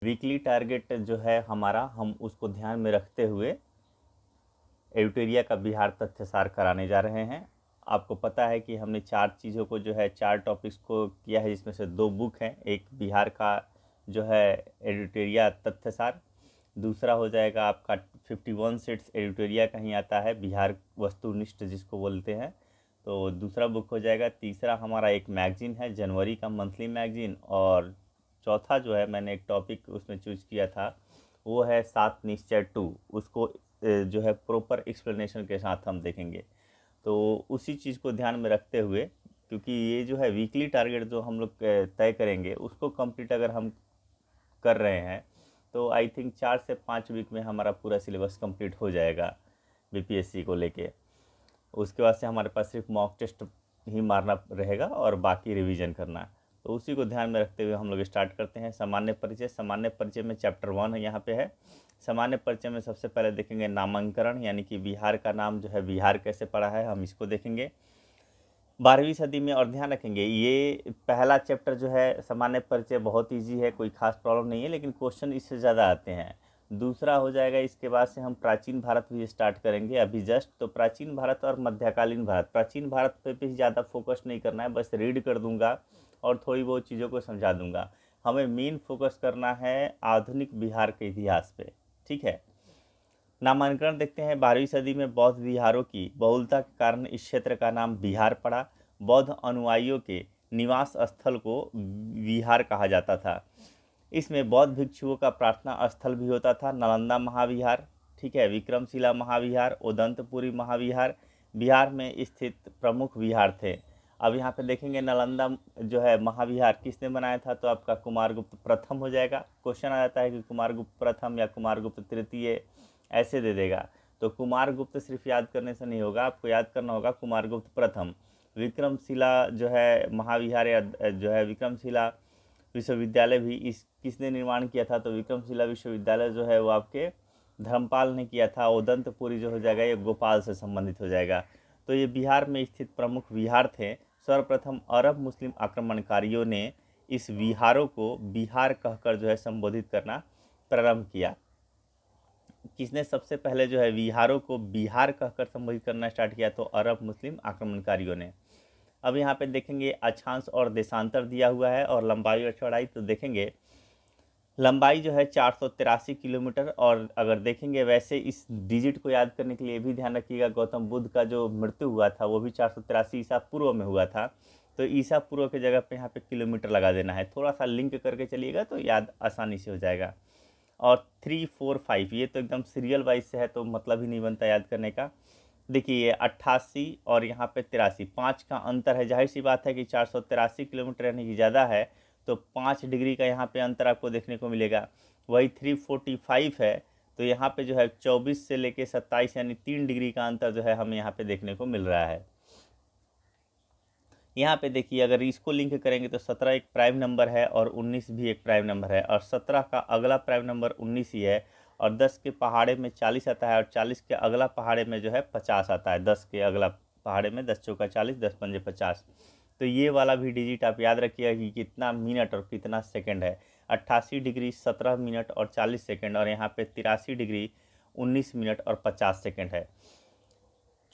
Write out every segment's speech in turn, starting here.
Weekly target जो है हमारा, हम उसको ध्यान में रखते हुए एडिटोरिया का बिहार तथ्यसार कराने जा रहे हैं। आपको पता है कि हमने 4 चीज़ों को जो है 4 टॉपिक्स को किया है, जिसमें से 2 बुक हैं। एक बिहार का जो है एडिटोरिया तथ्यसार, दूसरा हो जाएगा आपका 51 सेट्स एडिटोरिया कहीं आता है, बिहार वस्तुनिष्ठ जिसको बोलते हैं, तो दूसरा बुक हो जाएगा। तीसरा हमारा एक मैगजीन है, जनवरी का मंथली मैगजीन। और चौथा जो है मैंने एक टॉपिक उसमें चूज किया था, वो है 7 निश्चय 2। उसको जो है प्रॉपर एक्सप्लेनेशन के साथ हम देखेंगे। तो उसी चीज़ को ध्यान में रखते हुए, क्योंकि ये जो है वीकली टारगेट जो हम लोग तय करेंगे उसको कंप्लीट अगर हम कर रहे हैं तो आई थिंक 4 से 5 वीक में हमारा पूरा सिलेबस कंप्लीट हो जाएगा बीपीएससी को लेके। उसके बाद से हमारे पास सिर्फ मॉक टेस्ट ही मारना रहेगा और बाकी रिवीजन करना। तो उसी को ध्यान में रखते हुए हम लोग स्टार्ट करते हैं। सामान्य परिचय। सामान्य परिचय में चैप्टर 1 है, यहाँ पे है। सामान्य परिचय में सबसे पहले देखेंगे नामांकन, यानी कि बिहार का नाम जो है बिहार कैसे पड़ा है, हम इसको देखेंगे 12वीं सदी में। और ध्यान रखेंगे ये पहला चैप्टर जो है सामान्य परिचय बहुत इजी है, कोई खास प्रॉब्लम नहीं है, लेकिन क्वेश्चन इससे ज़्यादा आते हैं। दूसरा हो जाएगा, इसके बाद से हम प्राचीन भारत भी स्टार्ट करेंगे अभी जस्ट। तो प्राचीन भारत और मध्यकालीन भारत, प्राचीन भारत पे भी ज़्यादा फोकस नहीं करना है, बस रीड कर दूंगा और थोड़ी बहुत चीज़ों को समझा दूंगा। हमें मेन फोकस करना है आधुनिक बिहार के इतिहास पे, ठीक है। नामांकन देखते हैं। 12वीं सदी में बौद्ध विहारों की बहुलता के कारण इस क्षेत्र का नाम बिहार पड़ा। बौद्ध अनुयायियों के निवास स्थल को विहार कहा जाता था। इसमें बौद्ध भिक्षुओं का प्रार्थना स्थल भी होता था। नालंदा महाविहार, ठीक है, विक्रमशिला महाविहार, उदंतपुरी महाविहार बिहार में स्थित प्रमुख विहार थे। अब यहाँ पे देखेंगे नालंदा जो है महाविहार किसने बनाया था, तो आपका कुमारगुप्त प्रथम हो जाएगा। क्वेश्चन आ जाता है कि कुमारगुप्त प्रथम या कुमारगुप्त तृतीय, ऐसे दे देगा। तो कुमारगुप्त सिर्फ याद करने से नहीं होगा, आपको याद करना होगा कुमारगुप्त प्रथम। विक्रमशिला जो है महाविहार या जो है विक्रमशिला विश्वविद्यालय भी इस किसने निर्माण किया था, तो विक्रमशिला विश्वविद्यालय जो है वो आपके धर्मपाल ने किया था। उदंतपुरी जो हो जाएगा ये गोपाल से संबंधित हो जाएगा। तो ये बिहार में स्थित प्रमुख विहार थे। सर्वप्रथम अरब मुस्लिम आक्रमणकारियों ने इस विहारों को बिहार कहकर जो है संबोधित करना प्रारंभ किया। किसने सबसे पहले जो है विहारों को बिहार कहकर संबोधित करना स्टार्ट किया, तो अरब मुस्लिम आक्रमणकारियों ने। अब यहाँ पे देखेंगे अक्षांश और देशांतर दिया हुआ है और लंबाई और चौड़ाई। तो देखेंगे लंबाई जो है 483 किलोमीटर। और अगर देखेंगे वैसे इस डिजिट को याद करने के लिए भी ध्यान रखिएगा, गौतम बुद्ध का जो मृत्यु हुआ था वो भी 483 ईसा पूर्व में हुआ था। तो ईसा पूर्व की जगह पे यहाँ पे किलोमीटर लगा देना है, थोड़ा सा लिंक करके चलिएगा तो याद आसानी से हो जाएगा। और 3, 4, 5 ये तो एकदम सीरियल वाइज से है, तो मतलब ही नहीं बनता याद करने का। देखिए ये 88 और यहाँ पे 83, 5 का अंतर है। जाहिर सी बात है कि 483 किलोमीटर यानी कि ज़्यादा है, तो 5 डिग्री का यहाँ पे अंतर आपको देखने को मिलेगा। वही 345 है, तो यहाँ पे जो है 24 से लेके 27 यानी 3 डिग्री का अंतर जो है हमें यहाँ पे देखने को मिल रहा है। यहाँ पे देखिए अगर इसको लिंक करेंगे तो 17 एक प्राइम नंबर है और 19 भी एक प्राइम नंबर है, और 17 का अगला प्राइम नंबर 19 ही है। और 10 के पहाड़े में 40 आता है, और 40 के अगला पहाड़े में जो है 50 आता है। 10 के अगला पहाड़े में 10 चौका 40, 10 पंजे 50। तो ये वाला भी डिजिट आप याद रखिएगा कि कितना मिनट और कितना सेकंड है। 88 डिग्री 17 मिनट और 40 सेकंड, और यहाँ पे 83 डिग्री 19 मिनट और 50 सेकंड है।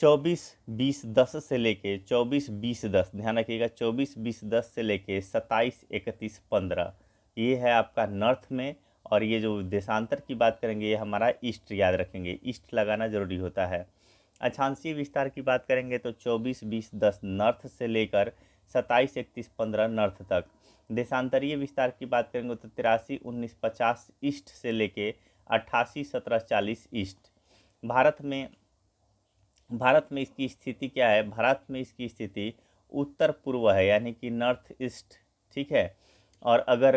24-20-10 से लेके 24-20-10, ध्यान रखिएगा 24-20-10 से लेके 27-31-15, ये है आपका नॉर्थ में। और ये जो देशांतर की बात करेंगे ये हमारा ईस्ट, याद रखेंगे ईस्ट लगाना जरूरी होता है। अक्षांशीय विस्तार की बात करेंगे तो 24-20-10 नॉर्थ से लेकर 27-31-15 नॉर्थ तक। देशांतरीय विस्तार की बात करेंगे तो 83-19-50 ईस्ट से लेके 88-17-40 ईस्ट। भारत में इसकी स्थिति क्या है, भारत में इसकी स्थिति उत्तर पूर्व है, यानी कि नॉर्थ ईस्ट, ठीक है। और अगर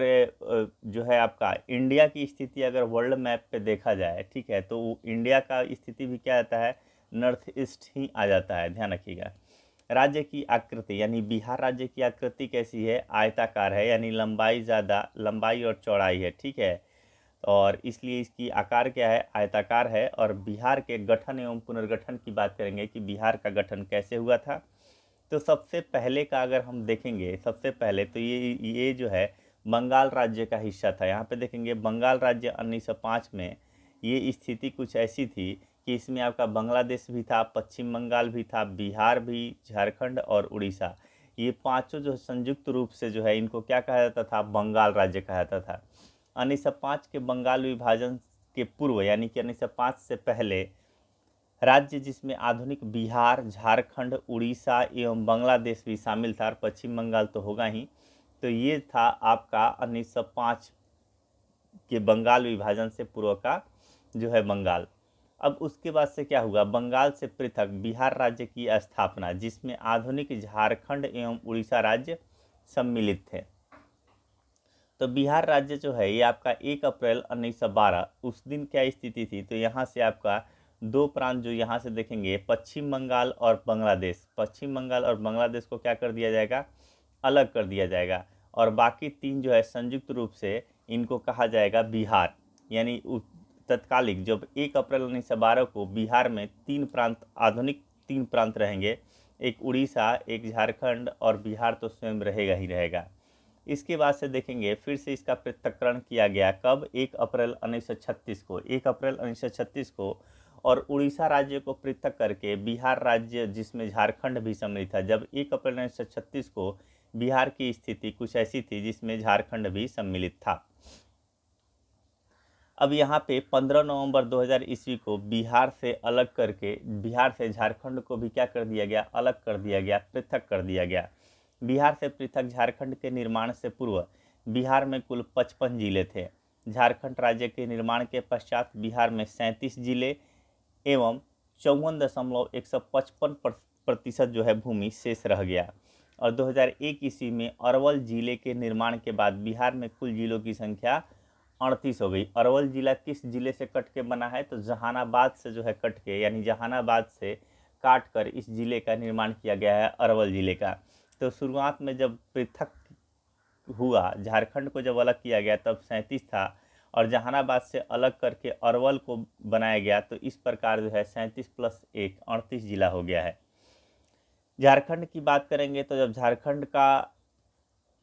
जो है आपका इंडिया की स्थिति अगर वर्ल्ड मैप पे देखा जाए, ठीक है, तो इंडिया का स्थिति भी क्या आता है, नॉर्थ ईस्ट ही आ जाता है, ध्यान रखिएगा। राज्य की आकृति, यानी बिहार राज्य की आकृति कैसी है, आयताकार है, यानी लंबाई ज़्यादा, लंबाई और चौड़ाई है, ठीक है। और इसलिए इसकी आकार क्या है, आयताकार है। और बिहार के गठन एवं पुनर्गठन की बात करेंगे कि बिहार का गठन कैसे हुआ था, तो सबसे पहले का अगर हम देखेंगे, सबसे पहले तो ये जो है बंगाल राज्य का हिस्सा था। यहाँ पे देखेंगे बंगाल राज्य 1905 में ये स्थिति कुछ ऐसी थी कि इसमें आपका बांग्लादेश भी था, पश्चिम बंगाल भी था, बिहार भी, झारखंड और उड़ीसा, ये पांचों जो संयुक्त रूप से जो है इनको क्या कहा जाता था, बंगाल राज्य कहा जाता था। 1905 के बंगाल विभाजन के पूर्व यानी कि 1905 से पहले राज्य जिसमें आधुनिक बिहार, झारखंड, उड़ीसा एवं बांग्लादेश भी शामिल था, और पश्चिम बंगाल तो होगा ही, तो ये था आपका 1905 के बंगाल विभाजन से पूर्व का जो है बंगाल। अब उसके बाद से क्या हुआ, बंगाल से पृथक बिहार राज्य की स्थापना, जिसमें आधुनिक झारखंड एवं उड़ीसा राज्य सम्मिलित थे। तो बिहार राज्य जो है ये आपका 1 अप्रैल 1912 उस दिन क्या स्थिति थी, तो यहाँ से आपका दो प्रांत जो यहाँ से देखेंगे, पश्चिम बंगाल और बांग्लादेश, पश्चिम बंगाल और बांग्लादेश को क्या कर दिया जाएगा, अलग कर दिया जाएगा, और बाकी तीन जो है संयुक्त रूप से इनको कहा जाएगा बिहार। यानी तत्कालिक जब 1 अप्रैल 1912 को बिहार में तीन प्रांत, आधुनिक तीन प्रांत रहेंगे, एक उड़ीसा, एक झारखंड और बिहार तो स्वयं रहेगा ही रहेगा। इसके बाद से देखेंगे फिर से इसका पृथक्करण किया गया, कब, 1 अप्रैल 1936 को, 1 अप्रैल 1936 को, और उड़ीसा राज्य को पृथक करके बिहार राज्य जिसमें झारखंड भी सम्मिलित था। जब 1 अप्रैल 1936 को बिहार की स्थिति कुछ ऐसी थी जिसमें झारखंड भी सम्मिलित था। अब यहाँ पे 15 नवंबर 2000 ईस्वी को बिहार से अलग करके, बिहार से झारखंड को भी क्या कर दिया गया, अलग कर दिया गया, पृथक कर दिया गया। बिहार से पृथक झारखंड के निर्माण से पूर्व बिहार में कुल 55 जिले थे। झारखंड राज्य के निर्माण के पश्चात बिहार में 37 जिले एवं 54.155% जो है भूमि शेष रह गया। और 2001 ईस्वी में अरवल जिले के निर्माण के बाद बिहार में कुल जिलों की संख्या 38 हो गई। अरवल जिला किस जिले से कट के बना है, तो जहानाबाद से जो है कट के, यानी जहानाबाद से काट कर इस जिले का निर्माण किया गया है, अरवल जिले का। तो शुरुआत में जब पृथक हुआ, झारखंड को जब अलग किया गया तब 37 था, और जहानाबाद से अलग करके अरवल को बनाया गया, तो इस प्रकार जो है 37 + 1 38 जिला हो गया है। झारखंड की बात करेंगे तो जब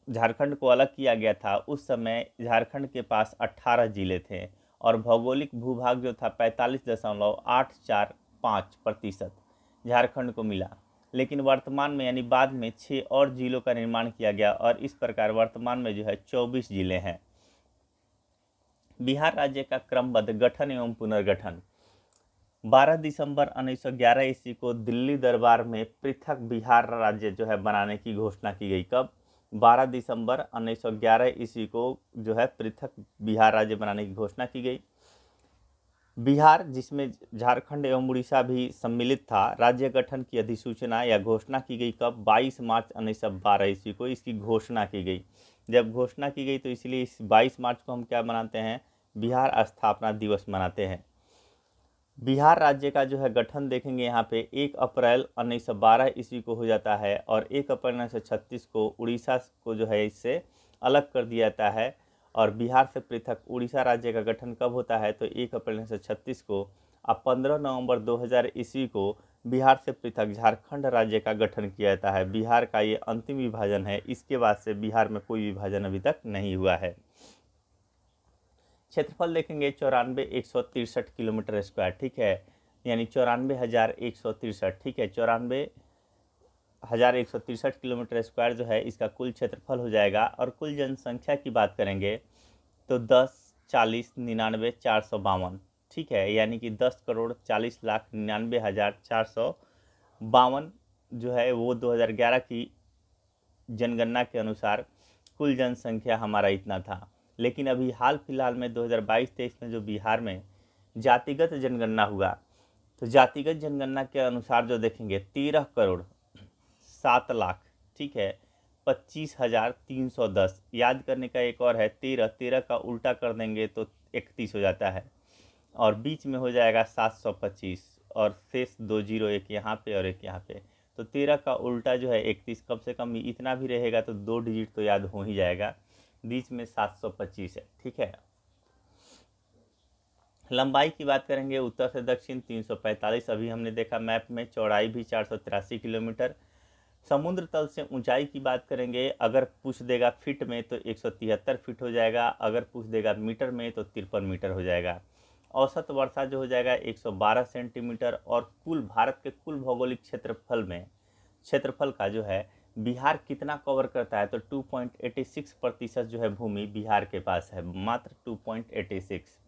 झारखंड को अलग किया गया था उस समय झारखंड के पास 18 जिले थे, और भौगोलिक भूभाग जो था 45.845% झारखंड को मिला। लेकिन वर्तमान में यानी बाद में 6 और जिलों का निर्माण किया गया, और इस प्रकार वर्तमान में जो है 24 जिले हैं। बिहार राज्य का क्रमबद्ध गठन एवं पुनर्गठन, 12 दिसंबर 1911 ईस्वी को दिल्ली दरबार में पृथक बिहार राज्य जो है बनाने की घोषणा की गई। कब, 12 दिसंबर 1911 ईस्वी को जो है पृथक बिहार राज्य बनाने की घोषणा की गई। बिहार जिसमें झारखंड एवं उड़ीसा भी सम्मिलित था, राज्य गठन की अधिसूचना या घोषणा की गई कब, 22 मार्च 1912 ईस्वी को इसकी घोषणा की गई। जब घोषणा की गई तो इसलिए इस 22 मार्च को हम क्या मनाते हैं, बिहार स्थापना दिवस मनाते हैं। बिहार राज्य का जो है गठन देखेंगे यहाँ पे 1 अप्रैल 1912 ईस्वी को हो जाता है, और 1 अप्रैल 1936 को उड़ीसा को जो है इससे अलग कर दिया जाता है, और बिहार से पृथक उड़ीसा राज्य का गठन कब होता है, तो 1 अप्रैल 1936 को। अब 15 नवंबर 2000 ईस्वी को बिहार से पृथक झारखंड राज्य का गठन किया जाता है। बिहार का ये अंतिम विभाजन है, इसके बाद से बिहार में कोई विभाजन अभी तक नहीं हुआ है। क्षेत्रफल देखेंगे 94,163 किलोमीटर स्क्वायर, ठीक है, यानी 94,163, ठीक है, 94,163 किलोमीटर स्क्वायर जो है इसका कुल क्षेत्रफल हो जाएगा। और कुल जनसंख्या की बात करेंगे तो 10,40,99,452, ठीक है, यानी कि 10,40,99,452 जो है वो 2011 की जनगणना के अनुसार कुल जनसंख्या हमारा इतना था। लेकिन अभी हाल फिलहाल में 2022-23 में जो बिहार में जातिगत जनगणना हुआ, तो जातिगत जनगणना के अनुसार जो देखेंगे 13,07,00,000, ठीक है, 25,310। याद करने का एक और है, 13 का उल्टा कर देंगे तो 31 हो जाता है, और बीच में हो जाएगा 725, और शेष 2 जीरो, एक यहाँ पे और एक यहाँ पे, तो 13 का उल्टा जो है 31, कम से कम इतना भी रहेगा तो 2 डिजिट तो याद हो ही जाएगा, बीच में 725 है, ठीक है। लंबाई की बात करेंगे उत्तर से दक्षिण 345, अभी हमने देखा मैप में, चौड़ाई भी 483 किलोमीटर, समुद्र तल से ऊंचाई की बात करेंगे, अगर पूछ देगा फीट में तो 173 फीट हो जाएगा, अगर पूछ देगा मीटर में तो 53 मीटर हो जाएगा। औसत वर्षा जो हो जाएगा 112 सेंटीमीटर। और कुल भारत के कुल भौगोलिक क्षेत्रफल का जो है बिहार कितना कवर करता है, तो 2.86% जो है भूमि बिहार के पास है, मात्र 2.86।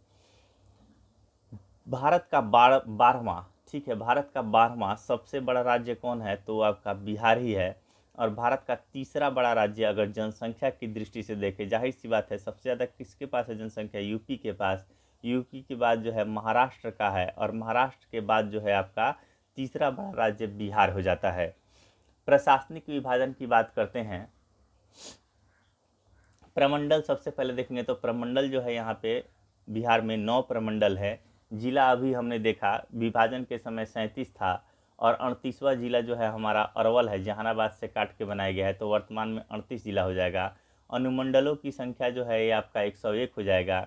भारत का 12वां, ठीक है, भारत का 12वां सबसे बड़ा राज्य कौन है, तो आपका बिहार ही है। और भारत का तीसरा बड़ा राज्य अगर जनसंख्या की दृष्टि से देखें, जाहिर सी बात है सबसे ज़्यादा किसके पास है जनसंख्या, यूपी के पास। यूपी के बाद जो है महाराष्ट्र का है, और महाराष्ट्र के बाद जो है आपका तीसरा बड़ा राज्य बिहार हो जाता है। प्रशासनिक विभाजन की बात करते हैं, प्रमंडल सबसे पहले देखेंगे तो प्रमंडल जो है यहाँ पे बिहार में 9 प्रमंडल है। जिला अभी हमने देखा विभाजन के समय 37 था, और 38वां जिला जो है हमारा अरवल है, जहानाबाद से काट के बनाया गया है, तो वर्तमान में 38 जिला हो जाएगा। अनुमंडलों की संख्या जो है ये आपका 101 हो जाएगा।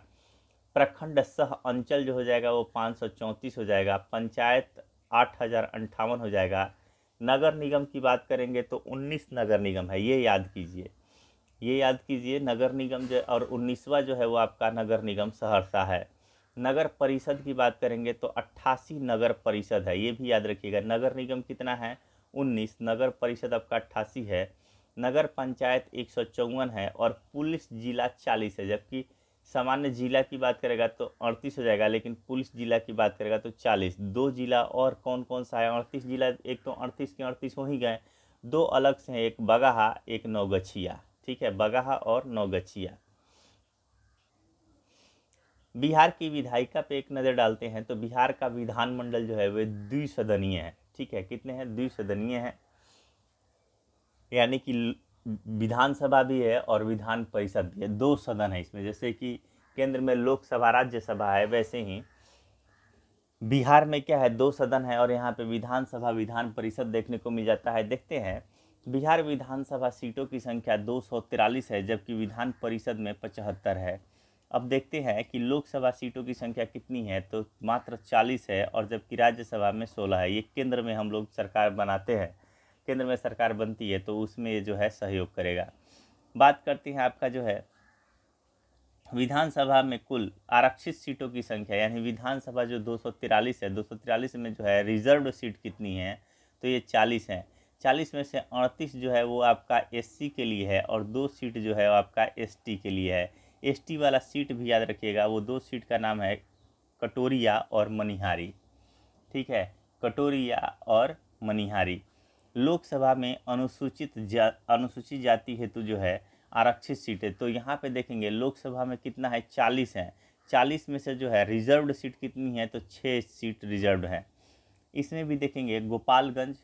प्रखंड सह अंचल जो हो जाएगा वो 534 हो जाएगा। पंचायत 8058 हो जाएगा। नगर निगम की बात करेंगे तो 19 नगर निगम है, ये याद कीजिए नगर निगम जो, और 19वां जो है वो आपका नगर निगम सहरसा है। नगर परिषद की बात करेंगे तो 88 नगर परिषद है, ये भी याद रखिएगा। नगर निगम कितना है, 19, नगर परिषद आपका 88 है। नगर पंचायत 154 है, और पुलिस जिला 40 है, जबकि सामान्य जिला की बात करेगा तो 38 हो जाएगा, लेकिन पुलिस जिला की बात करेगा तो 40। दो जिला और कौन कौन सा है, 38 जिला, एक तो 38 के 38 हो ही गए, दो अलग से हैं, एक बगहा एक नौगछिया, ठीक है, बगहा और नौगछिया। बिहार की विधायिका पे एक नज़र डालते हैं तो बिहार का विधानमंडल जो है वे द्विसदनीय है, ठीक है, कितने हैं, द्विसदनीय है, यानी कि विधानसभा भी है और विधान परिषद भी है, 2 सदन है इसमें। जैसे कि केंद्र में लोकसभा राज्यसभा है, वैसे ही बिहार में क्या है, 2 सदन है, और यहाँ पे विधानसभा विधान परिषद देखने को मिल जाता है। देखते हैं, बिहार विधानसभा सीटों की संख्या 243 है, जबकि विधान परिषद में 75 है। अब देखते हैं कि लोकसभा सीटों की संख्या कितनी है, तो मात्र 40 है, और जबकि राज्यसभा में 16 है। ये केंद्र में हम लोग सरकार बनाते हैं, केंद्र में सरकार बनती है तो उसमें ये जो है सहयोग करेगा। बात करते हैं आपका जो है विधानसभा में कुल आरक्षित सीटों की संख्या, यानी विधानसभा जो 243 है, 243 में जो है रिजर्व्ड सीट कितनी है, तो ये 40 हैं। 40 में से 38 जो है वो आपका एससी के लिए है, और 2 सीट जो है वो आपका एसटी के लिए है। एसटी वाला सीट भी याद रखिएगा, वो 2 सीट का नाम है कटोरिया और मनिहारी, ठीक है, कटोरिया और मनिहारी। लोकसभा में अनुसूचित जाति हेतु जो है आरक्षित सीटें, तो यहाँ पे देखेंगे लोकसभा में कितना है, 40 है। 40 में से जो है रिजर्व्ड सीट कितनी है, तो 6 सीट रिजर्व्ड है। इसमें भी देखेंगे गोपालगंज,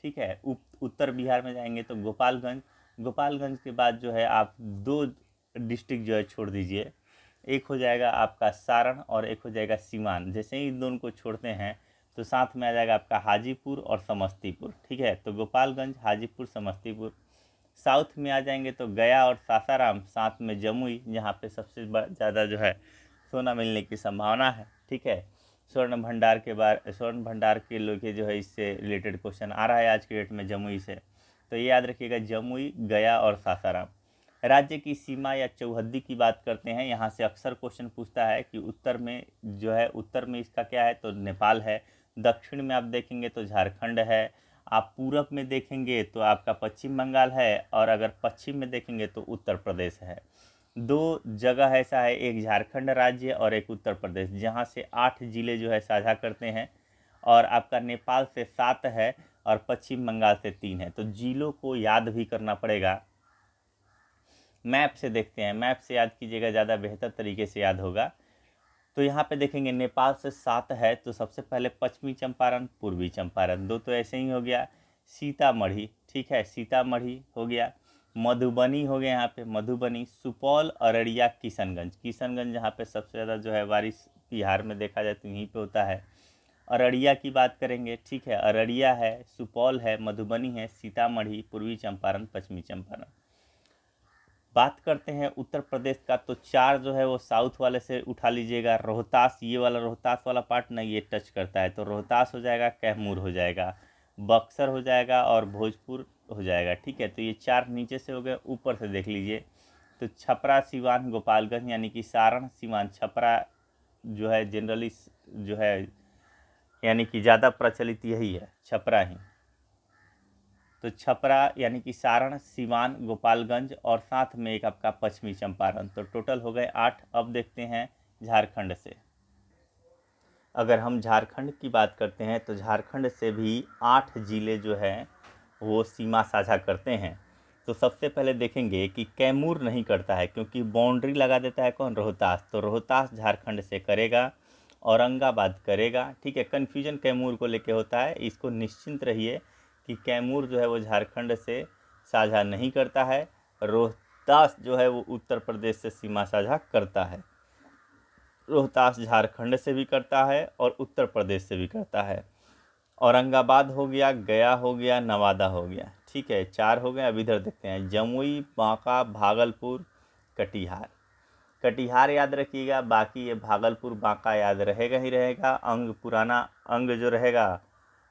ठीक है, उत्तर बिहार में जाएंगे तो गोपालगंज के बाद जो है आप 2 डिस्ट्रिक्ट जो है छोड़ दीजिए, एक हो जाएगा आपका सारण और एक हो जाएगा सीवान। जैसे ही इन दोनों को छोड़ते हैं तो साथ में आ जाएगा आपका हाजीपुर और समस्तीपुर, ठीक है, तो गोपालगंज, हाजीपुर, समस्तीपुर। साउथ में आ जाएंगे तो गया और सासाराम, साथ में जमुई, जहाँ पे सबसे ज़्यादा जो है सोना मिलने की संभावना है, ठीक है। स्वर्ण भंडार के लोग जो है इससे रिलेटेड क्वेश्चन आ रहा है आज के डेट में जमुई से, तो ये याद रखिएगा, जमुई, गया और सासाराम। राज्य की सीमा या चौहद्दी की बात करते हैं, यहाँ से अक्सर क्वेश्चन पूछता है कि उत्तर में जो है, उत्तर में इसका क्या है, तो नेपाल है। दक्षिण में आप देखेंगे तो झारखंड है। आप पूरब में देखेंगे तो आपका पश्चिम बंगाल है, और अगर पश्चिम में देखेंगे तो उत्तर प्रदेश है। 2 जगह ऐसा है, एक झारखंड राज्य और एक उत्तर प्रदेश, जहाँ से 8 जिले जो है साझा करते हैं, और आपका नेपाल से 7 है और पश्चिम बंगाल से 3 है। तो जिलों को याद भी करना पड़ेगा। मैप से देखते हैं, मैप से याद कीजिएगा, ज़्यादा बेहतर तरीके से याद होगा। तो यहाँ पे देखेंगे नेपाल से 7 है, तो सबसे पहले पश्चिमी चंपारण, पूर्वी चंपारण, 2 तो ऐसे ही हो गया। सीतामढ़ी, ठीक है, सीतामढ़ी हो गया। मधुबनी हो गया, यहाँ पे मधुबनी। सुपौल, अररिया, किशनगंज जहाँ पे सबसे ज़्यादा जो है बारिश बिहार में देखा जाए तो यहीं पे होता है। अररिया की बात करेंगे, ठीक है, अररिया है, सुपौल है, मधुबनी है, सीतामढ़ी, पूर्वी चंपारण, पश्चिमी चंपारण। बात करते हैं उत्तर प्रदेश का, तो 4 जो है वो साउथ वाले से उठा लीजिएगा। रोहतास, ये वाला रोहतास वाला पार्ट नहीं, ये टच करता है, तो रोहतास हो जाएगा, कैमूर हो जाएगा, बक्सर हो जाएगा, और भोजपुर हो जाएगा। ठीक है, तो ये 4 नीचे से हो गए। ऊपर से देख लीजिए तो छपरा, सिवान, गोपालगंज, यानी कि सारण, सिवान, छपरा जो है जनरली जो है यानी कि ज़्यादा प्रचलित यही है, छपरा ही। तो छपरा यानी कि सारण, सिवान, गोपालगंज और साथ में एक आपका पश्चिमी चंपारण, तो टोटल हो गए 8। अब देखते हैं झारखंड से। अगर हम झारखंड की बात करते हैं तो झारखंड से भी 8 ज़िले जो हैं वो सीमा साझा करते हैं। तो सबसे पहले देखेंगे कि कैमूर नहीं करता है, क्योंकि बाउंड्री लगा देता है कौन, रोहतास। तो रोहतास झारखंड से करेगा, औरंगाबाद करेगा। ठीक है, कन्फ्यूजन कैमूर को लेके होता है, इसको निश्चिंत रहिए कि कैमूर जो है वो झारखंड से साझा नहीं करता है। रोहतास जो है वो उत्तर प्रदेश से सीमा साझा करता है। रोहतास झारखंड से भी करता है और उत्तर प्रदेश से भी करता है। औरंगाबाद हो गया, गया हो गया, नवादा हो गया। ठीक है, 4 हो गए। अब इधर देखते हैं, जमुई, बांका, भागलपुर, कटिहार। कटिहार याद रखिएगा, बाकी ये भागलपुर, बांका याद रहेगा ही रहेगा। अंग पुराना अंग जो रहेगा,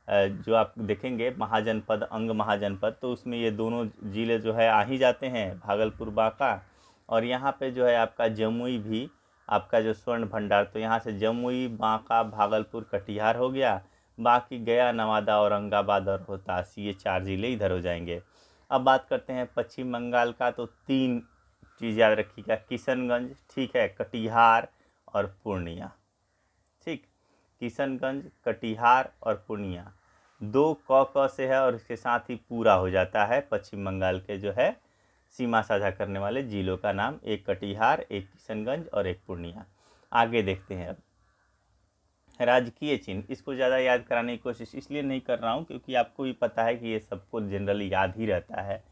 जो आप देखेंगे महाजनपद, अंग महाजनपद, तो उसमें ये दोनों ज़िले जो है आ ही जाते हैं, भागलपुर, बांका। और यहाँ पे जो है आपका जमुई भी आपका जो स्वर्ण भंडार, तो यहाँ से जमुई, बांका, भागलपुर, कटिहार हो गया। बाकी गया, नवादा, औरंगाबाद और रोहतास, ये 4 ज़िले इधर हो जाएंगे। अब बात करते हैं पश्चिम बंगाल का, तो 3 चीज़ याद रखिएगा, किशनगंज, ठीक है, कटिहार और पूर्णिया। ठीक, किशनगंज, कटिहार और पूर्णिया, 2 क से है और इसके साथ ही पूरा हो जाता है पश्चिम बंगाल के जो है सीमा साझा करने वाले जिलों का नाम, एक कटिहार, एक किशनगंज और एक पूर्णिया। आगे देखते हैं। अब राजकीय चिन्ह, इसको ज़्यादा याद कराने की कोशिश इसलिए नहीं कर रहा हूँ क्योंकि आपको भी पता है कि ये सबको जनरली याद ही रहता है,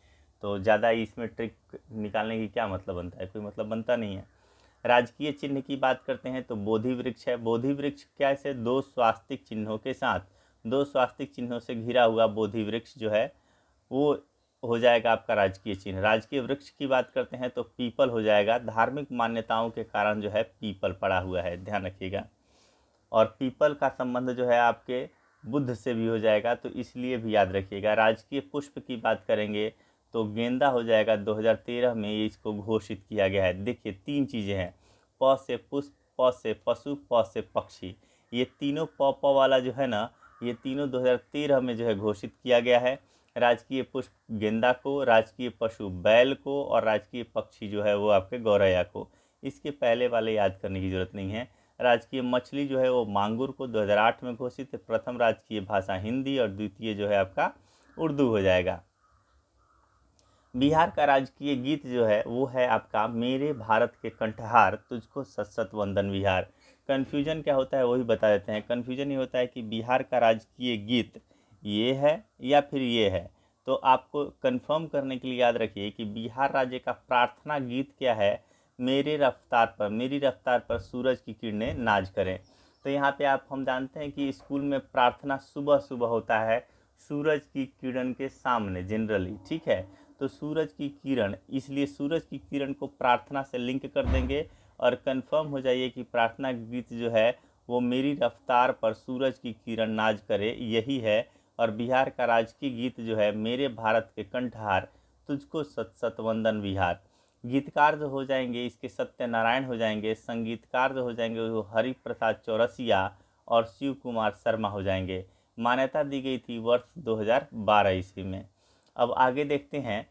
तो ज़्यादा इसमें ट्रिक निकालने की क्या मतलब बनता है, कोई मतलब बनता नहीं है। राजकीय चिन्ह की बात करते हैं तो बोधि वृक्ष है। बोधि वृक्ष क्या है, इसे 2 स्वास्तिक चिन्हों के साथ, 2 स्वास्तिक चिन्हों से घिरा हुआ बोधि वृक्ष जो है वो हो जाएगा आपका राजकीय चिन्ह। राजकीय वृक्ष की बात करते हैं तो पीपल हो जाएगा, धार्मिक मान्यताओं के कारण जो है पीपल पड़ा हुआ है, ध्यान रखिएगा। और पीपल का संबंध जो है आपके बुद्ध से भी हो जाएगा, तो इसलिए भी याद रखिएगा। राजकीय पुष्प की बात करेंगे तो गेंदा हो जाएगा, 2013 में ये इसको घोषित किया गया है। देखिए 3 चीज़ें हैं, प से पुष्प, प से पशु, प से पक्षी, ये तीनों प वाला जो है ना, ये तीनों 2013 में जो है घोषित किया गया है। राजकीय पुष्प गेंदा को, राजकीय पशु बैल को और राजकीय पक्षी जो है वो आपके गौरैया को। इसके पहले वाले याद करने की ज़रूरत नहीं है। राजकीय मछली जो है वो मांगुर को 2008 में घोषित है। प्रथम राजकीय भाषा हिंदी और द्वितीय जो है आपका उर्दू हो जाएगा। बिहार का राजकीय गीत जो है वो है आपका मेरे भारत के कंठहार तुझको सत सत वंदन विहार। कन्फ्यूजन क्या होता है वही बता देते हैं। कन्फ्यूजन ये होता है कि बिहार का राजकीय गीत ये है या फिर ये है, तो आपको कंफर्म करने के लिए याद रखिए कि बिहार राज्य का प्रार्थना गीत क्या है, मेरे रफ्तार पर, मेरी रफ्तार पर सूरज की किरणें नाज करें। तो यहाँ पे आप हम जानते हैं कि स्कूल में प्रार्थना सुबह सुबह होता है सूरज की किरण के सामने जनरली, ठीक है। तो सूरज की किरण, इसलिए सूरज की किरण को प्रार्थना से लिंक कर देंगे और कंफर्म हो जाइए कि प्रार्थना गीत जो है वो मेरी रफ्तार पर सूरज की किरण नाज करे, यही है। और बिहार का राजकीय गीत जो है मेरे भारत के कंठहार तुझको सत सत वंदन विहार। गीतकार जो हो जाएंगे इसके सत्यनारायण हो जाएंगे, संगीतकार जो हो जाएंगे वो हरि प्रसाद चौरसिया और शिव कुमार शर्मा हो जाएंगे। मान्यता दी गई थी वर्ष 2012 ईस्वी में। अब आगे देखते हैं,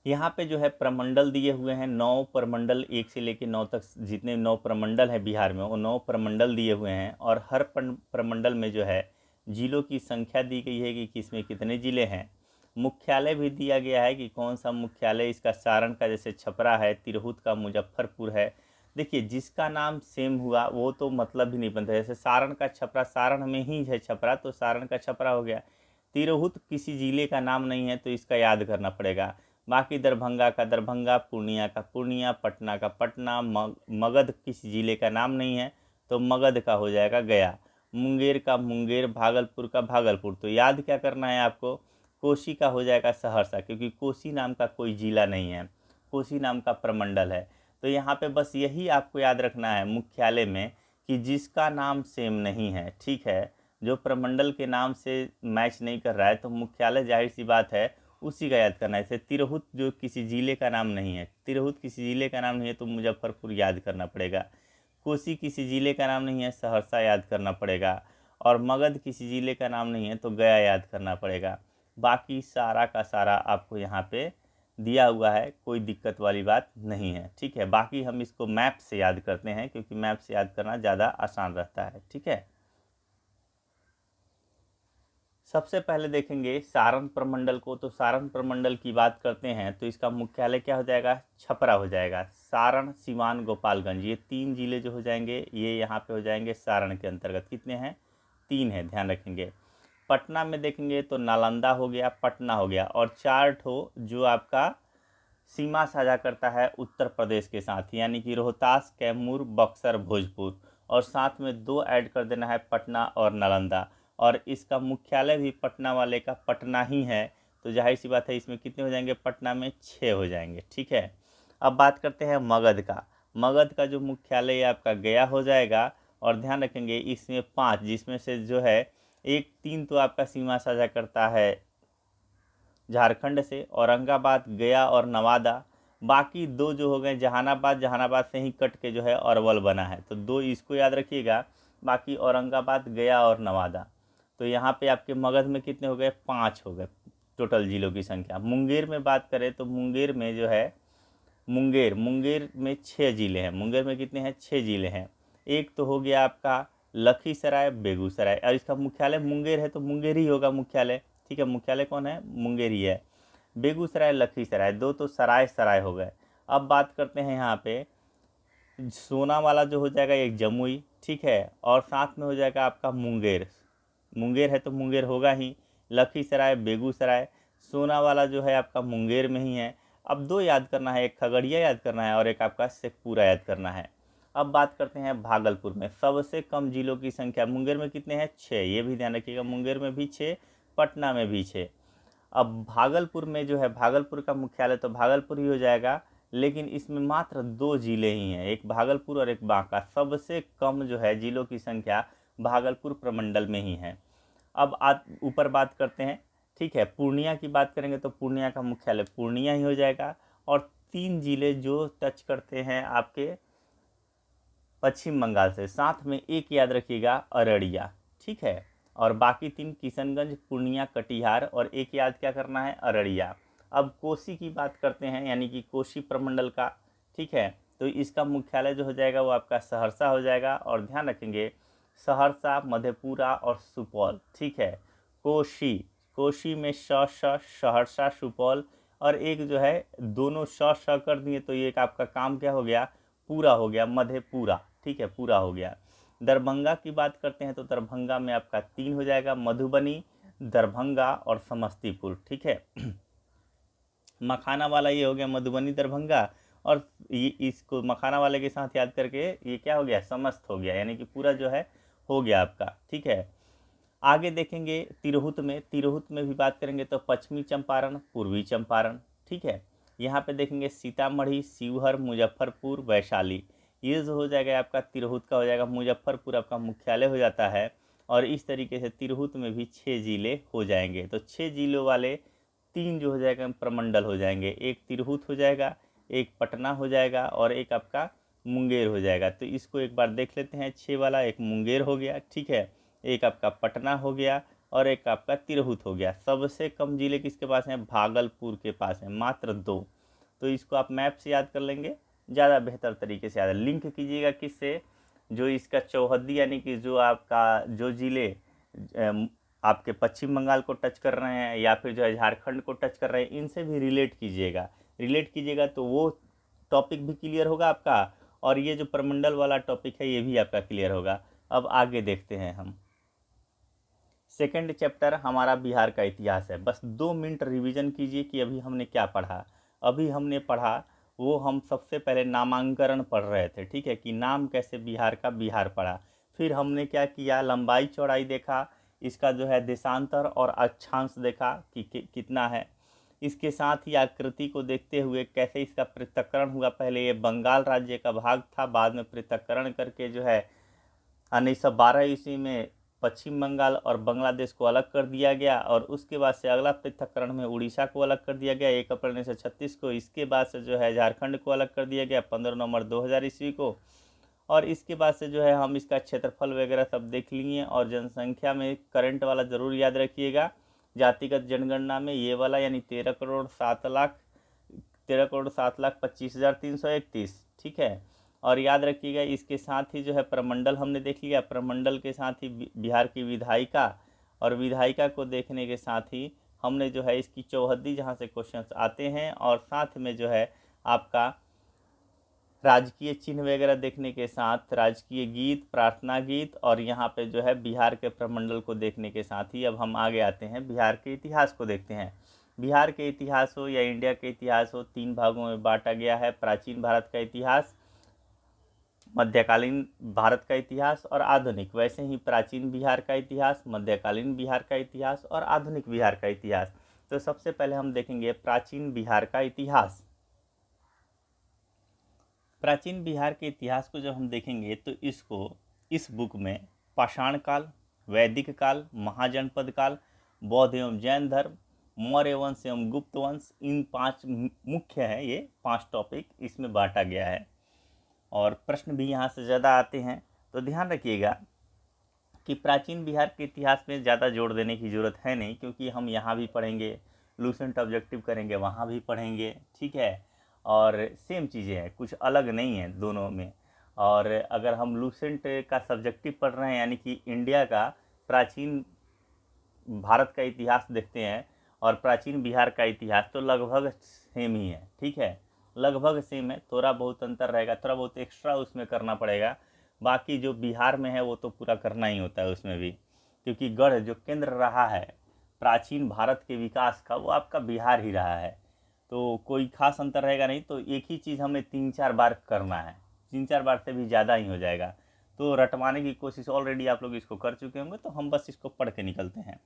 यहाँ पे जो है प्रमंडल दिए हुए हैं, 9 प्रमंडल, 1 से लेकर 9 तक जितने 9 प्रमंडल हैं बिहार में वो 9 प्रमंडल दिए हुए हैं। और हर प्रमंडल में जो है जिलों की संख्या दी गई है कि किसमें कितने ज़िले हैं। मुख्यालय भी दिया गया है कि कौन सा मुख्यालय इसका, सारण का जैसे छपरा है, तिरहुत का मुजफ्फरपुर है। देखिए जिसका नाम सेम हुआ वो तो मतलब ही नहीं बनता, जैसे सारण का छपरा, सारण में ही है छपरा तो सारण का छपरा हो गया। तिरहुत किसी ज़िले का नाम नहीं है तो इसका याद करना पड़ेगा। बाकी दरभंगा का दरभंगा, पूर्णिया का पूर्णिया, पटना का पटना, मगध किसी ज़िले का नाम नहीं है तो मगध का हो जाएगा गया। मुंगेर का मुंगेर, भागलपुर का भागलपुर। तो याद क्या करना है आपको, कोसी का हो जाएगा सहरसा, क्योंकि कोसी नाम का कोई ज़िला नहीं है, कोसी नाम का प्रमंडल है। तो यहाँ पे बस यही आपको याद रखना है मुख्यालय में कि जिसका नाम सेम नहीं है, ठीक है। जो प्रमंडल के नाम से मैच नहीं कर रहा है तो मुख्यालय जाहिर सी बात है उसी का याद करना है। जैसे तिरहुत जो किसी ज़िले का नाम नहीं है, तिरहुत किसी ज़िले का नाम नहीं है तो मुजफ्फरपुर याद करना पड़ेगा। कोसी किसी ज़िले का नाम नहीं है, सहरसा याद करना पड़ेगा। और मगध किसी ज़िले का नाम नहीं है तो गया याद करना पड़ेगा। बाकी सारा का सारा आपको यहाँ पे दिया हुआ है, कोई दिक्कत वाली बात नहीं है, ठीक है। बाकी हम इसको मैप से याद करते हैं क्योंकि मैप से याद करना ज़्यादा आसान रहता है, ठीक है। सबसे पहले देखेंगे सारण प्रमंडल को। तो सारण प्रमंडल की बात करते हैं तो इसका मुख्यालय क्या हो जाएगा, छपरा हो जाएगा। सारण, सीवान, गोपालगंज, ये 3 जिले जो हो जाएंगे ये यहाँ पे हो जाएंगे सारण के अंतर्गत। कितने हैं, 3 हैं, ध्यान रखेंगे। पटना में देखेंगे तो नालंदा हो गया, पटना हो गया, और 4 ठो जो आपका सीमा साझा करता है उत्तर प्रदेश के साथ, यानी कि रोहतास, कैमूर, बक्सर, भोजपुर, और साथ में 2 ऐड कर देना है, पटना और नालंदा। और इसका मुख्यालय भी पटना वाले का पटना ही है, तो जाहिर सी बात है इसमें कितने हो जाएंगे, पटना में 6 हो जाएंगे, ठीक है। अब बात करते हैं मगध का। मगध का जो मुख्यालय आपका गया हो जाएगा, और ध्यान रखेंगे इसमें 5, जिसमें से जो है 3 तो आपका सीमा साझा करता है झारखंड से, औरंगाबाद, गया और नवादा। बाकी 2 जो हो गए जहानाबाद, जहानाबाद से ही कट के जो है अरवल बना है, तो 2 इसको याद रखिएगा। बाकी औरंगाबाद, गया और नवादा। तो यहाँ पे आपके मगध में कितने हो गए, 5 हो गए टोटल जिलों की संख्या। मुंगेर में बात करें तो मुंगेर में जो है मुंगेर में 6 जिले हैं। मुंगेर में कितने हैं, 6 जिले हैं। एक तो हो गया आपका लखीसराय, बेगूसराय, और इसका मुख्यालय मुंगेर है तो मुंगेर ही होगा मुख्यालय, ठीक है। मुख्यालय कौन है, मुंगेर ही है। बेगूसराय, लखीसराय, 2 तो सराय हो गए। अब बात करते हैं यहाँ पे सोना वाला जो हो जाएगा एक जमुई, ठीक है, और साथ में हो जाएगा आपका मुंगेर। मुंगेर है तो मुंगेर होगा ही। लखीसराय, बेगूसराय, सोना वाला जो है आपका मुंगेर में ही है। अब 2 याद करना है, एक खगड़िया याद करना है और एक आपका शेखपुरा याद करना है। अब बात करते हैं भागलपुर में। सबसे कम जिलों की संख्या मुंगेर में कितने हैं, 6, ये भी ध्यान रखिएगा। मुंगेर में भी 6, पटना में भी 6। अब भागलपुर में जो है, भागलपुर का मुख्यालय तो भागलपुर ही हो जाएगा, लेकिन इसमें मात्र 2 जिले ही हैं, एक भागलपुर और एक बांका। सबसे कम जो है जिलों की संख्या भागलपुर प्रमंडल में ही है। अब ऊपर बात करते हैं, ठीक है। पूर्णिया की बात करेंगे तो पूर्णिया का मुख्यालय पूर्णिया ही हो जाएगा। और 3 जिले जो टच करते हैं आपके पश्चिम बंगाल से, साथ में एक याद रखिएगा, अररिया, ठीक है। और बाकी 3 किशनगंज, पूर्णिया, कटिहार, और एक याद क्या करना है, अररिया। अब कोसी की बात करते हैं, यानी कि कोसी प्रमंडल का, ठीक है। तो इसका मुख्यालय जो हो जाएगा वो आपका सहरसा हो जाएगा। और ध्यान रखेंगे सहरसा, मधेपुरा और सुपौल, ठीक है। कोसी, कोसी में सहरसा, सुपौल, और एक जो है दोनों कर दिए तो ये एक आपका काम क्या हो गया, पूरा हो गया, मधेपुरा, ठीक है, पूरा हो गया। दरभंगा की बात करते हैं तो दरभंगा में आपका 3 हो जाएगा, मधुबनी, दरभंगा और समस्तीपुर, ठीक है। मखाना वाला ये हो गया मधुबनी, दरभंगा, और ये इसको मखाना वाले के साथ याद करके ये क्या हो गया, समस्त हो गया, यानी कि पूरा जो है हो गया आपका, ठीक है। आगे देखेंगे तिरहुत में। तिरहुत में भी बात करेंगे तो पश्चिमी चंपारण, पूर्वी चंपारण, ठीक है। यहाँ पे देखेंगे सीतामढ़ी, शिवहर, मुजफ्फरपुर, वैशाली, ये जो हो जाएगा आपका तिरहुत का हो जाएगा। मुजफ्फरपुर आपका मुख्यालय हो जाता है। और इस तरीके से तिरहुत में भी 6 जिले हो जाएंगे। तो 6 जिलों वाले 3 जो हो जाएगा प्रमंडल हो जाएंगे, एक तिरहुत हो जाएगा, एक पटना हो जाएगा, और एक आपका मुंगेर हो जाएगा। तो इसको एक बार देख लेते हैं, 6 वाला एक मुंगेर हो गया, ठीक है, एक आपका पटना हो गया, और एक आपका तिरहुत हो गया। सबसे कम जिले किसके पास हैं, भागलपुर के पास हैं, मात्र 2। तो इसको आप मैप से याद कर लेंगे, ज़्यादा बेहतर तरीके से याद लिंक कीजिएगा किससे, जो इसका चौहद्दी, यानी कि जो आपका जो जिले आपके पश्चिम बंगाल को टच कर रहे हैं या फिर जो है झारखंड को टच कर रहे हैं, इनसे भी रिलेट कीजिएगा तो वो टॉपिक भी क्लियर होगा आपका, और ये जो प्रमंडल वाला टॉपिक है ये भी आपका क्लियर होगा। अब आगे देखते हैं हम। सेकंड चैप्टर हमारा बिहार का इतिहास है। बस 2 मिनट रिवीजन कीजिए कि अभी हमने क्या पढ़ा। अभी हमने पढ़ा वो हम सबसे पहले नामांकन पढ़ रहे थे, ठीक है, कि नाम कैसे बिहार का बिहार पढ़ा। फिर हमने क्या किया, लंबाई चौड़ाई देखा, इसका जो है देशांतर और अक्षांश देखा कि कितना है। इसके साथ ही आकृति को देखते हुए कैसे इसका पृथक्करण हुआ। पहले ये बंगाल राज्य का भाग था, बाद में पृथक्करण करके जो है 1912 ईस्वी में पश्चिम बंगाल और बांग्लादेश को अलग कर दिया गया, और उसके बाद से अगला पृथक्करण में उड़ीसा को अलग कर दिया गया 1 अप्रैल 1936 को। इसके बाद से जो है झारखंड को अलग कर दिया गया 15 नवंबर 2000 ईस्वी को। और इसके बाद से जो है हम इसका क्षेत्रफल वगैरह सब देख लिए। और जनसंख्या में करंट वाला ज़रूर याद रखिएगा, जातिगत जनगणना में ये वाला, यानी 13,07,25,331, ठीक है। और याद रखिएगा इसके साथ ही जो है प्रमंडल हमने देख लिया, प्रमंडल के साथ ही बिहार की विधायिका, और विधायिका को देखने के साथ ही हमने जो है इसकी चौहद्दी जहाँ से क्वेश्चंस आते हैं, और साथ में जो है आपका राजकीय चिन्ह वगैरह देखने के साथ राजकीय गीत, प्रार्थना गीत, और यहाँ पे जो है बिहार के प्रमंडल को देखने के साथ ही अब हम आगे आते हैं, बिहार के इतिहास को देखते हैं। बिहार के इतिहास हो या इंडिया के इतिहास हो, 3 भागों में बांटा गया है। प्राचीन भारत का इतिहास, मध्यकालीन भारत का इतिहास और आधुनिक। वैसे ही प्राचीन बिहार का इतिहास, मध्यकालीन बिहार का इतिहास और आधुनिक बिहार का इतिहास। तो सबसे पहले हम देखेंगे प्राचीन बिहार का इतिहास। प्राचीन बिहार के इतिहास को जब हम देखेंगे तो इसको इस बुक में पाषाण काल, वैदिक काल, महाजनपद काल, बौद्ध एवं जैन धर्म, मौर्य वंश एवं गुप्त वंश, इन 5 मुख्य हैं, ये 5 टॉपिक इसमें बांटा गया है। और प्रश्न भी यहाँ से ज़्यादा आते हैं, तो ध्यान रखिएगा कि प्राचीन बिहार के इतिहास में ज़्यादा जोड़ देने की ज़रूरत है नहीं, क्योंकि हम यहाँ भी पढ़ेंगे, लूसेंट ऑब्जेक्टिव करेंगे वहाँ भी पढ़ेंगे, ठीक है। और सेम चीज़ें हैं, कुछ अलग नहीं है दोनों में। और अगर हम लूसेंट का सब्जेक्टिव पढ़ रहे हैं, यानी कि इंडिया का प्राचीन भारत का इतिहास देखते हैं और प्राचीन बिहार का इतिहास, तो लगभग सेम ही है, ठीक है, लगभग सेम है। थोड़ा बहुत अंतर रहेगा, थोड़ा बहुत एक्स्ट्रा उसमें करना पड़ेगा। बाकी जो बिहार में है वो तो पूरा करना ही होता है उसमें भी, क्योंकि गढ़ जो केंद्र रहा है प्राचीन भारत के विकास का, वो आपका बिहार ही रहा है। तो कोई खास अंतर रहेगा नहीं। तो एक ही चीज़ हमें 3-4 बार करना है, 3-4 बार से भी ज़्यादा ही हो जाएगा। तो रटवाने की कोशिश ऑलरेडी आप लोग इसको कर चुके होंगे, तो हम बस इसको पढ़ के निकलते हैं।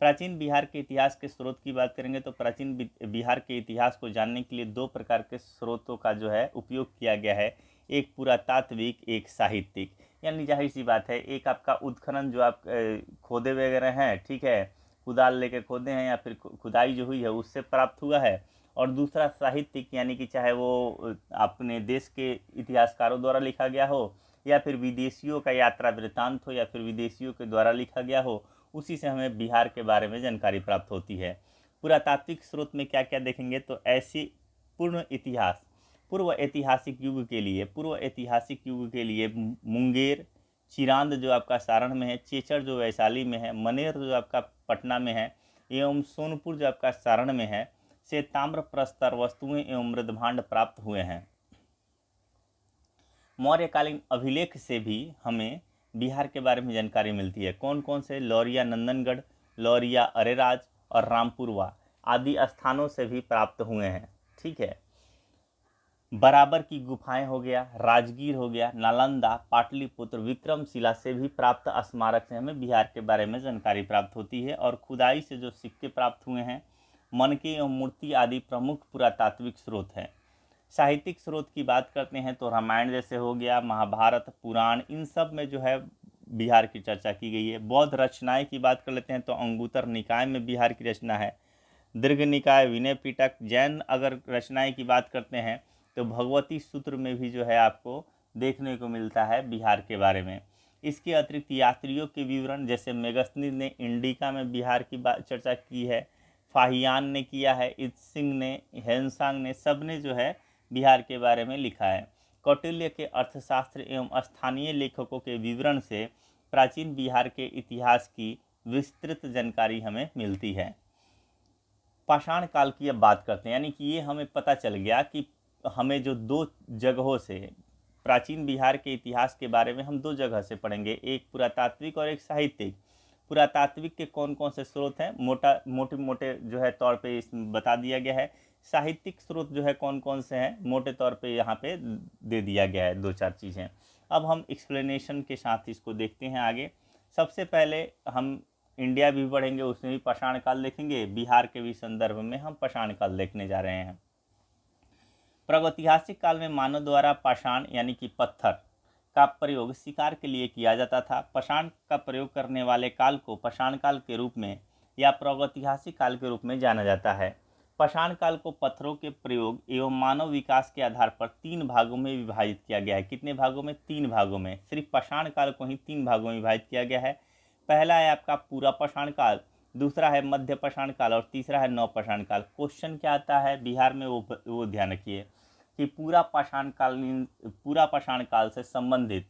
प्राचीन बिहार के इतिहास के स्रोत की बात करेंगे तो प्राचीन बिहार के इतिहास को जानने के लिए 2 प्रकार के स्रोतों का जो है उपयोग किया गया है, एक पुरातात्विक, एक साहित्यिक। यानी जाहिर सी बात है, एक आपका उत्खनन जो आप खोदे वगैरह हैं, ठीक है, कुदाल लेके खोदे हैं या फिर खुदाई जो हुई है उससे प्राप्त हुआ है, और दूसरा साहित्यिक, यानी कि चाहे वो अपने देश के इतिहासकारों द्वारा लिखा गया हो या फिर विदेशियों का यात्रा वृत्तांत हो या फिर विदेशियों के द्वारा लिखा गया हो, उसी से हमें बिहार के बारे में जानकारी प्राप्त होती है। पुरातात्विक स्रोत में क्या क्या देखेंगे, तो ऐसी पूर्व ऐतिहासिक युग के लिए मुंगेर, चिरांद जो आपका सारण में है, चेचर जो वैशाली में है, मनेर जो आपका पटना में है, एवं सोनपुर जो आपका सारण में है, से ताम्र प्रस्तर वस्तुएं एवं मृदभांड प्राप्त हुए हैं। मौर्यकालीन अभिलेख से भी हमें बिहार के बारे में जानकारी मिलती है। कौन कौन से? लौरिया नंदनगढ़, लौरिया अरेराज और रामपुरवा आदि स्थानों से भी प्राप्त हुए हैं, ठीक है। बराबर की गुफाएं हो गया, राजगीर हो गया, नालंदा, पाटलिपुत्र, विक्रमशिला से भी प्राप्त स्मारक से हमें बिहार के बारे में जानकारी प्राप्त होती है। और खुदाई से जो सिक्के प्राप्त हुए हैं, मनके एवं मूर्ति आदि प्रमुख पुरातात्विक स्रोत हैं। साहित्यिक स्रोत की बात करते हैं तो रामायण जैसे हो गया, महाभारत, पुराण, इन सब में जो है बिहार की चर्चा की गई है। बौद्ध रचनाएं की बात कर लेते हैं तो अंगुतर निकाय में बिहार की रचना है, दीर्घ निकाय, विनय पिटक। जैन अगर रचनाएं की बात करते हैं तो भगवती सूत्र में भी जो है आपको देखने को मिलता है बिहार के बारे में। इसके अतिरिक्त यात्रियों के विवरण, जैसे मेगस्नी ने इंडिका में बिहार की चर्चा की है, फाहियान ने किया है, इत्सिंग ने, हेनसांग ने, सब ने जो है बिहार के बारे में लिखा है। कौटिल्य के अर्थशास्त्र एवं स्थानीय लेखकों के विवरण से प्राचीन बिहार के इतिहास की विस्तृत जानकारी हमें मिलती है। पाषाण काल की अब बात करते हैं, यानी कि ये हमें पता चल गया कि हमें जो 2 जगहों से प्राचीन बिहार के इतिहास के बारे में हम 2 जगह से पढ़ेंगे, एक पुरातात्विक और एक साहित्यिक। पुरातात्विक के कौन कौन से स्रोत हैं, मोटे जो है तौर पे इसमें बता दिया गया है। साहित्यिक स्रोत जो है कौन कौन से हैं, मोटे तौर पे यहाँ पे दे दिया गया है, 2-4 चीज़ें। अब हम एक्सप्लेनेशन के साथ इसको देखते हैं आगे। सबसे पहले हम इंडिया भी पढ़ेंगे, उसमें भी पाषाण काल देखेंगे, बिहार के भी संदर्भ में हम पाषाण काल देखने जा रहे हैं। प्रागैतिहासिक काल में मानव द्वारा पाषाण यानी कि पत्थर का प्रयोग शिकार के लिए किया जाता था। पाषाण का प्रयोग करने वाले काल को पाषाण काल के रूप में या प्रागैतिहासिक काल के रूप में जाना जाता है। पाषाण काल को पत्थरों के प्रयोग एवं मानव विकास के आधार पर 3 भागों में विभाजित किया गया है। कितने भागों में? 3 भागों में। सिर्फ पाषाण काल को ही 3 भागों में विभाजित किया गया है। पहला है आपका पूरा पाषाण काल, दूसरा है मध्य पाषाण काल और तीसरा है नव पाषाण काल। क्वेश्चन क्या आता है बिहार में वो ध्यान रखिए कि पूरा पाषाण काल से संबंधित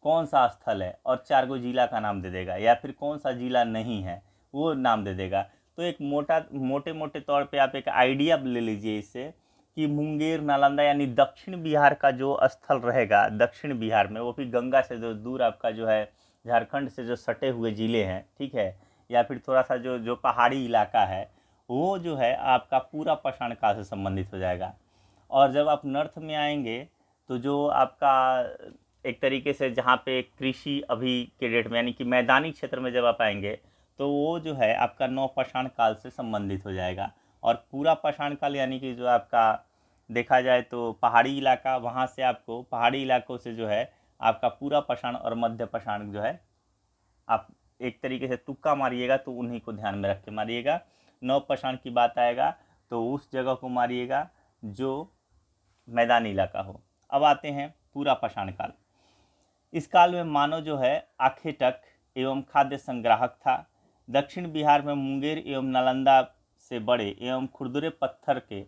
कौन सा स्थल है और 4 गो जिला का नाम दे देगा, या फिर कौन सा जिला नहीं है वो नाम दे देगा। तो एक मोटे मोटे तौर पे आप एक आइडिया ले लीजिए इससे कि मुंगेर नालंदा यानी दक्षिण बिहार का जो स्थल रहेगा दक्षिण बिहार में, वो भी गंगा से जो दूर आपका जो है झारखंड से जो सटे हुए ज़िले हैं, ठीक है, या फिर थोड़ा सा जो पहाड़ी इलाका है, वो जो है आपका पूरा पाषाण काल से संबंधित हो जाएगा। और जब आप नॉर्थ में आएंगे तो जो आपका एक तरीके से जहाँ पे कृषि अभी के डेट में यानी कि मैदानी क्षेत्र में जब आप आएंगे तो वो जो है आपका नव पाषाण काल से संबंधित हो जाएगा। और पूरा पाषाण काल यानी कि जो आपका देखा जाए तो पहाड़ी इलाका, वहाँ से आपको पहाड़ी इलाकों से जो है आपका पूरा पाषाण और मध्य पाषाण जो है आप एक तरीके से तुक्का मारिएगा तो उन्हीं को ध्यान में रख के मारिएगा। नव पाषाण की बात आएगा तो उस जगह को मारिएगा जो मैदानी इलाका हो। अब आते हैं पूरा पाषाण काल। इस काल में मानव जो है आखेटक एवं खाद्य संग्राहक था। दक्षिण बिहार में मुंगेर एवं नालंदा से बड़े एवं खुरदुरे पत्थर के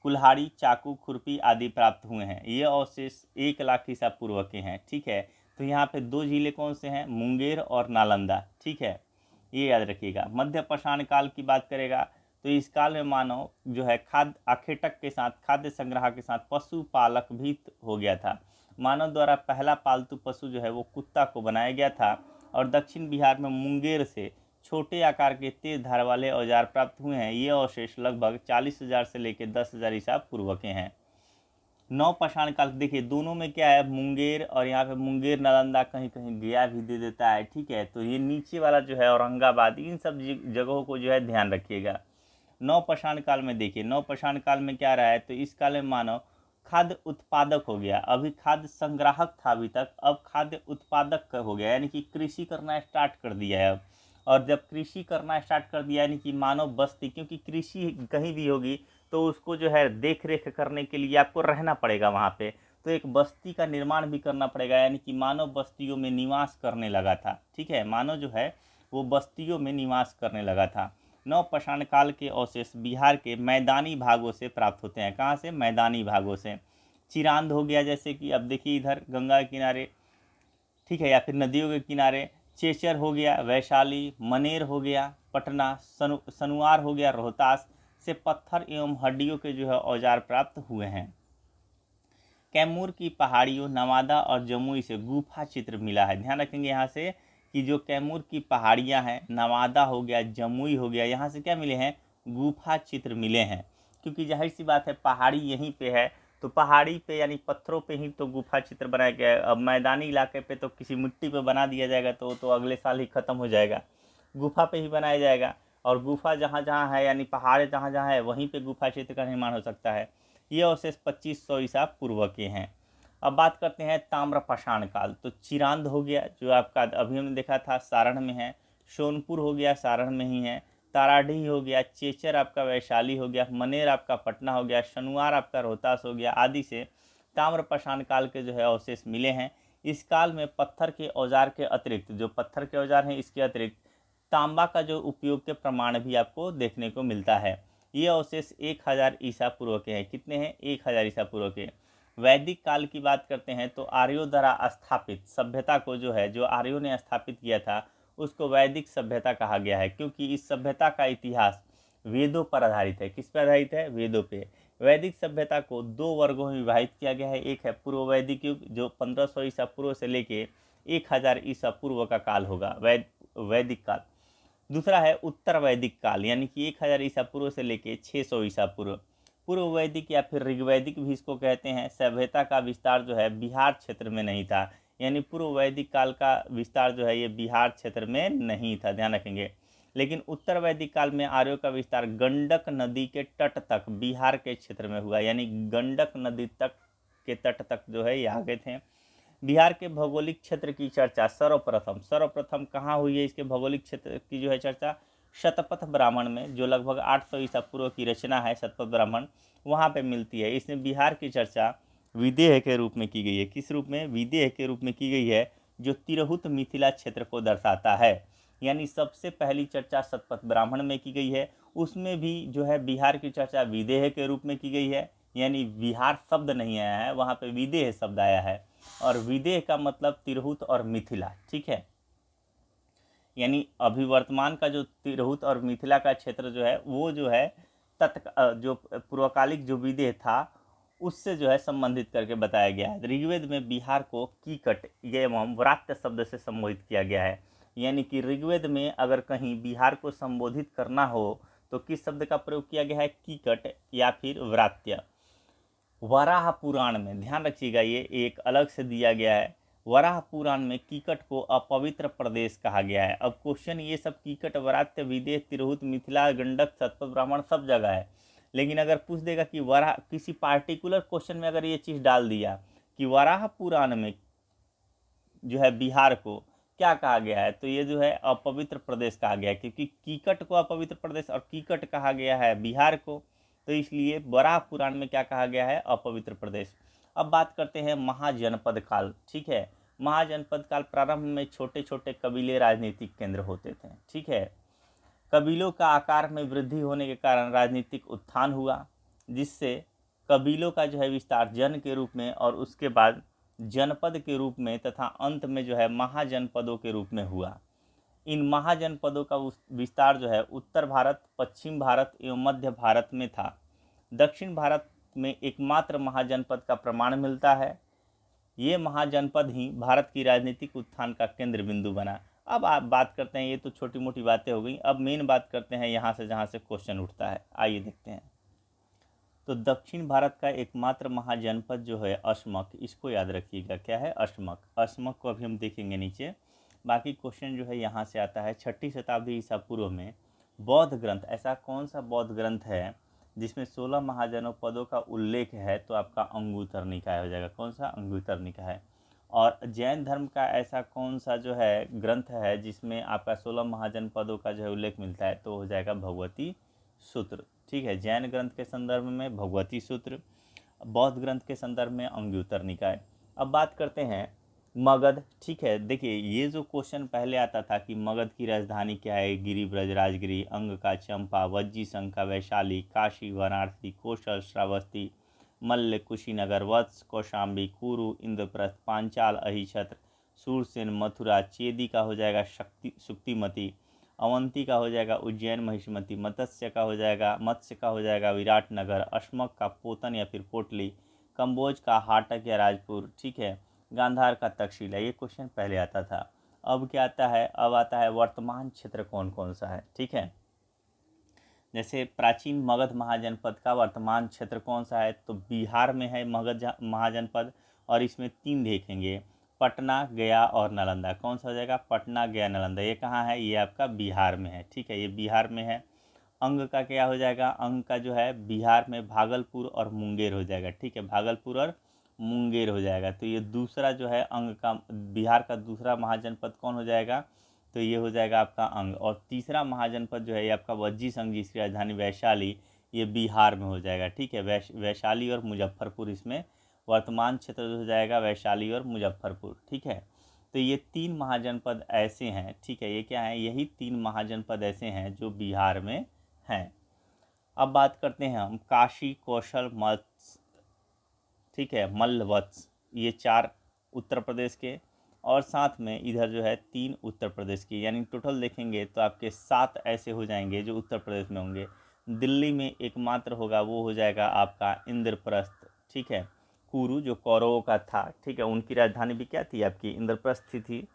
कुल्हाड़ी, चाकू, खुरपी आदि प्राप्त हुए हैं। ये अवशेष 1 लाख ईसा पूर्व के हैं, ठीक है। तो यहाँ पे 2 जिले कौन से हैं? मुंगेर और नालंदा, ठीक है, ये याद रखिएगा। मध्य पाषाण काल की बात करेगा तो इस काल में मानव जो है खाद्य आखेटक के साथ खाद्य संग्रह के साथ पशुपालक भी हो गया था। मानव द्वारा पहला पालतू पशु जो है वो कुत्ता को बनाया गया था। और दक्षिण बिहार में मुंगेर से छोटे आकार के तेज धार वाले औजार प्राप्त हुए हैं। ये अवशेष लगभग 40,000 से लेकर 10,000 ईसा पूर्व के हैं। नव पाषाण काल देखिए दोनों में क्या है, मुंगेर और यहाँ पे मुंगेर नालंदा कहीं कहीं गया भी दे देता है, ठीक है। तो ये नीचे वाला जो है औरंगाबाद, इन सब जगहों को जो है ध्यान रखिएगा। नव पाषाण काल में देखिए, नव पाषाण काल में क्या रहा है, तो इस काल में मानव खाद्य उत्पादक हो गया। अभी खाद्य संग्राहक था अभी तक, अब खाद्य उत्पादक हो गया, यानी कि कृषि करना स्टार्ट कर दिया है अब। और जब कृषि करना स्टार्ट कर दिया यानी कि मानव बस्ती, क्योंकि कृषि कहीं भी होगी तो उसको जो है देख रेख करने के लिए आपको रहना पड़ेगा वहाँ पे, तो एक बस्ती का निर्माण भी करना पड़ेगा, यानी कि मानव बस्तियों में निवास करने लगा था, ठीक है। मानव जो है वो बस्तियों में निवास करने लगा था। नव पाषाण काल के अवशेष बिहार के मैदानी भागों से प्राप्त होते हैं। कहाँ से? मैदानी भागों से। चिरांद हो गया, जैसे कि अब देखिए इधर गंगा के किनारे, ठीक है, या फिर नदियों के किनारे। चेचर हो गया वैशाली, मनेर हो गया पटना, सनुआर हो गया रोहतास से पत्थर एवं हड्डियों के जो है औजार प्राप्त हुए हैं। कैमूर की पहाड़ियों, नवादा और जमुई से गुफा चित्र मिला है। ध्यान रखेंगे यहाँ से कि जो कैमूर की पहाड़ियाँ हैं, नवादा हो गया, जमुई हो गया, यहाँ से क्या मिले हैं? गुफा चित्र मिले हैं। क्योंकि जाहिर सी बात है पहाड़ी यहीं पे है, तो पहाड़ी पे यानी पत्थरों पे ही तो गुफा चित्र बनाया गया है। अब मैदानी इलाके पे तो किसी मिट्टी पे बना दिया जाएगा तो अगले साल ही ख़त्म हो जाएगा। गुफा पे ही बनाया जाएगा, और गुफा जहाँ जहाँ है यानी पहाड़ जहाँ जहाँ है वहीं पे गुफा चित्र का निर्माण हो सकता है। ये अवशेष 2500 ईसा पूर्व के हैं। अब बात करते हैं ताम्र पाषाण काल। तो चिरांद हो गया जो आपका अभी हमने देखा था सारण में है, सोनपुर हो गया सारण में ही है, ताराडीह हो गया, चेचर आपका वैशाली हो गया, मनेर आपका पटना हो गया, शनुआर आपका रोहतास हो गया, आदि से ताम्र पाषाण काल के जो है अवशेष मिले हैं। इस काल में पत्थर के औजार के अतिरिक्त, जो पत्थर के औजार हैं इसके अतिरिक्त तांबा का जो उपयोग के प्रमाण भी आपको देखने को मिलता है। ये अवशेष 1000 ईसा पूर्व के हैं। कितने हैं? 1000 ईसा पूर्व के। वैदिक काल की बात करते हैं तो आर्यों द्वारा स्थापित सभ्यता को जो है, जो आर्यों ने स्थापित किया था उसको वैदिक सभ्यता कहा गया है, क्योंकि इस सभ्यता का इतिहास वेदों पर आधारित है। किस पर आधारित है? वेदों पे। वैदिक सभ्यता को 2 वर्गों में विभाजित किया गया है। एक है पूर्व वैदिक युग जो 1500 ईसा पूर्व से लेके 1000 ईसा पूर्व का काल होगा, वैदिक काल। दूसरा है उत्तर वैदिक काल, यानी कि 1000 ईसा पूर्व से लेके 600 ईसा पूर्व। पूर्व वैदिक या फिर ऋग्वैदिक भी इसको कहते हैं। सभ्यता का विस्तार जो है बिहार क्षेत्र में नहीं था, यानी पूर्व वैदिक काल का विस्तार जो है ये बिहार क्षेत्र में नहीं था, ध्यान रखेंगे। लेकिन उत्तर वैदिक काल में आर्यों का विस्तार गंडक नदी के तट तक बिहार के क्षेत्र में हुआ, यानी गंडक नदी तक के तट तक जो है ये आ गए थे। बिहार के भौगोलिक क्षेत्र की चर्चा सर्वप्रथम कहाँ हुई है? इसके भौगोलिक क्षेत्र की जो है चर्चा शतपथ ब्राह्मण में, जो लगभग 800 ईसा पूर्व की रचना है शतपथ ब्राह्मण, वहाँ पे मिलती है। इसमें बिहार की चर्चा विदेह के रूप में की गई है। किस रूप में? विदेह के रूप में की गई है, जो तिरहुत मिथिला क्षेत्र को दर्शाता है। यानी सबसे पहली चर्चा शतपथ ब्राह्मण में की गई है, उसमें भी जो है बिहार की चर्चा विदेह के रूप में की गई है। यानी बिहार शब्द नहीं आया है, वहाँ पे विदेह शब्द आया है, और विदेह का मतलब तिरहुत और मिथिला। ठीक है, यानी अभी वर्तमान का जो तिरहुत और मिथिला का क्षेत्र जो है वो जो है जो पूर्वकालिक जो विदेह था उससे जो है संबंधित करके बताया गया है। ऋग्वेद में बिहार को कीकट एवं व्रात्य शब्द से संबोधित किया गया है। यानी कि ऋग्वेद में अगर कहीं बिहार को संबोधित करना हो तो किस शब्द का प्रयोग किया गया है? कीकट या फिर व्रात्य। वराह पुराण में ध्यान रखिएगा, ये एक अलग से दिया गया है। वराह पुराण में कीकट को अपवित्र प्रदेश कहा गया है। अब क्वेश्चन ये सब कीकट, वरात्य, विदेह, तिरहुत, मिथिला, गंडक, शतपथ ब्राह्मण सब जगह है, लेकिन अगर पूछ देगा कि वराह, किसी पार्टिकुलर क्वेश्चन में अगर ये चीज़ डाल दिया कि वराह पुराण में जो है बिहार को क्या कहा गया है, तो ये जो है अपवित्र प्रदेश कहा गया है, क्योंकि कीकट को अपवित्र प्रदेश और कीकट कहा गया है बिहार को, तो इसलिए वराह पुराण में क्या कहा गया है? अपवित्र प्रदेश। अब बात करते हैं महाजनपद काल। ठीक है, महाजनपद काल प्रारंभ में छोटे छोटे कबीले राजनीतिक केंद्र होते थे। ठीक है, कबीलों का आकार में वृद्धि होने के कारण राजनीतिक उत्थान हुआ, जिससे कबीलों का जो है विस्तार जन के रूप में और उसके बाद जनपद के रूप में तथा अंत में जो है महाजनपदों के रूप में हुआ। इन महाजनपदों का विस्तार जो है उत्तर भारत, पश्चिम भारत एवं मध्य भारत में था। दक्षिण भारत में एकमात्र महाजनपद का प्रमाण मिलता है। ये महाजनपद ही भारत की राजनीतिक उत्थान का केंद्र बिंदु बना। अब आप बात करते हैं, ये तो छोटी मोटी बातें हो गई, अब मेन बात करते हैं यहाँ से जहाँ से क्वेश्चन उठता है। आइए देखते हैं। तो दक्षिण भारत का एकमात्र महाजनपद जो है अशमक, इसको याद रखिएगा, क्या है? अशमक। अशमक को अभी हम देखेंगे नीचे। बाकी क्वेश्चन जो है यहाँ से आता है, 6ठी शताब्दी ईसा पूर्व में बौद्ध ग्रंथ, ऐसा कौन सा बौद्ध ग्रंथ है जिसमें 16 महाजनपदों का उल्लेख है? तो आपका अंगुत्तर निकाय हो जाएगा। कौन सा? अंगुत्तर निकाय। और जैन धर्म का ऐसा कौन सा जो है ग्रंथ है जिसमें आपका 16 महाजनपदों का जो है उल्लेख मिलता है? तो हो जाएगा भगवती सूत्र। ठीक है, जैन ग्रंथ के संदर्भ में भगवती सूत्र, बौद्ध ग्रंथ के संदर्भ में अंगुत्तर निकाय। अब बात करते हैं मगध। ठीक है, देखिए ये जो क्वेश्चन पहले आता था कि मगध की राजधानी क्या है? गिरि, ब्रज, राजगिरी, अंग का, चंपा, वज्जी, शंका, वैशाली, काशी, वाराणसी, कौशल, श्रावस्ती, मल्ल, कुशीनगर, वत्स, कौशाम्बी, कुरु, इंद्रप्रस्थ, पांचाल, अहिछत्र, सूरसेन, मथुरा, चेदी का हो जाएगा सुक्तिमती, अवंती का हो जाएगा उज्जैन, महिष्मती, मत्स्य का हो जाएगा विराटनगर, अश्मक का पोतन या फिर पोटली, कंबोज का हाटक या राजपुर। ठीक है, गांधार का तक्षशिला। ये क्वेश्चन पहले आता था। अब क्या आता है? अब आता है वर्तमान क्षेत्र कौन कौन सा है। ठीक है, जैसे प्राचीन मगध महाजनपद का वर्तमान क्षेत्र कौन सा है? तो बिहार में है मगध महाजनपद, और इसमें 3 देखेंगे, पटना, गया और नालंदा। कौन सा हो जाएगा? पटना, गया, नालंदा। ये कहाँ है? ये आपका बिहार में है। ठीक है, ये बिहार में है। अंग का क्या हो जाएगा? अंग का जो है बिहार में भागलपुर और मुंगेर हो जाएगा। ठीक है, भागलपुर और मुंगेर हो जाएगा। तो ये दूसरा जो है अंग का, बिहार का दूसरा महाजनपद कौन हो जाएगा? तो ये हो जाएगा आपका अंग। और तीसरा महाजनपद जो है ये आपका वज्जी संघ, जिसकी राजधानी वैशाली, ये बिहार में हो जाएगा। ठीक है, वैशाली और मुजफ्फरपुर इसमें वर्तमान क्षेत्र हो जाएगा, वैशाली और मुजफ्फरपुर। ठीक है, तो ये 3 महाजनपद ऐसे हैं। ठीक है, ये क्या है? यही 3 महाजनपद ऐसे हैं जो बिहार में हैं। अब बात करते हैं हम काशी, कौशल, मत्स्य, ठीक है, मल्ल, वत्स, ये 4 उत्तर प्रदेश के, और साथ में इधर जो है 3 उत्तर प्रदेश की, यानी टोटल देखेंगे तो आपके 7 ऐसे हो जाएंगे जो उत्तर प्रदेश में होंगे। दिल्ली में एकमात्र होगा, वो हो जाएगा आपका इंद्रप्रस्थ। ठीक है, कुरु जो कौरवों का था, ठीक है, उनकी राजधानी भी क्या थी? आपकी इंद्रप्रस्थ थी।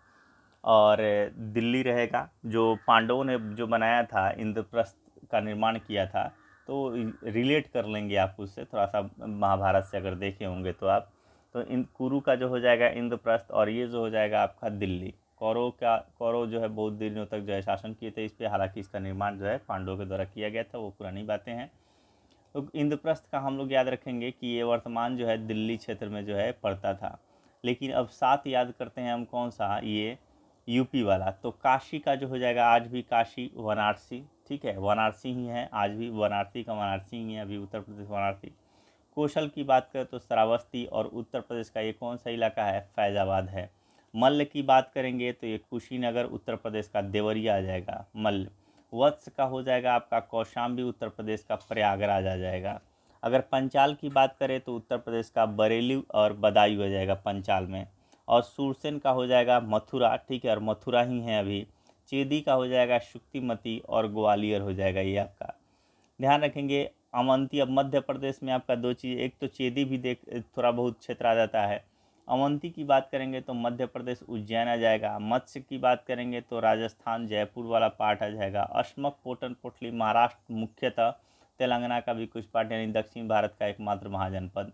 और दिल्ली रहेगा, जो पांडवों ने जो बनाया था, इंद्रप्रस्थ का निर्माण किया था, तो रिलेट कर लेंगे आप उससे थोड़ा सा, महाभारत से अगर देखे होंगे तो आप। तो इन कुरु का जो हो जाएगा इंद्रप्रस्थ, और ये जो हो जाएगा आपका दिल्ली। कौरव जो है बहुत दिनों तक जो है शासन किए थे इस पर, हालांकि इसका निर्माण जो है पांडवों के द्वारा किया गया था, वो पुरानी बातें हैं। तो इंद्रप्रस्थ का हम लोग याद रखेंगे कि ये वर्तमान जो है दिल्ली क्षेत्र में जो है पड़ता था। लेकिन अब 7 याद करते हैं हम, कौन सा, ये यूपी वाला। तो काशी का जो हो जाएगा, आज भी काशी वाराणसी, ठीक है, वाराणसी ही है आज भी, वाराणसी का वाराणसी ही है अभी, उत्तर प्रदेश वाराणसी। कौशल की बात करें तो श्रावस्ती, और उत्तर प्रदेश का ये कौन सा इलाका है, फैजाबाद है। मल्ल की बात करेंगे तो ये कुशीनगर, उत्तर प्रदेश का देवरिया आ जाएगा मल्ल। वत्स का हो जाएगा आपका कौशाम्बी, उत्तर प्रदेश का प्रयागराज आ जाएगा। अगर पंचाल की बात करें तो उत्तर प्रदेश का बरेली और बदायूं हो जाएगा पंचाल में। और सुरसेन का हो जाएगा मथुरा, ठीक है, और मथुरा ही है अभी। चेदी का हो जाएगा शुक्तिमती, और ग्वालियर हो जाएगा ये आपका। ध्यान रखेंगे अवंती, अब मध्य प्रदेश में आपका दो चीज़, एक तो चेदी भी देख थोड़ा बहुत क्षेत्र आ जाता है। अवंती की बात करेंगे तो मध्य प्रदेश उज्जैन आ जाएगा। मत्स्य की बात करेंगे तो राजस्थान जयपुर वाला पार्ट आ जाएगा। अश्मक पोटन पोटली महाराष्ट्र, मुख्यतः तेलंगाना का भी कुछ पार्ट, यानी दक्षिण भारत का एकमात्र महाजनपद।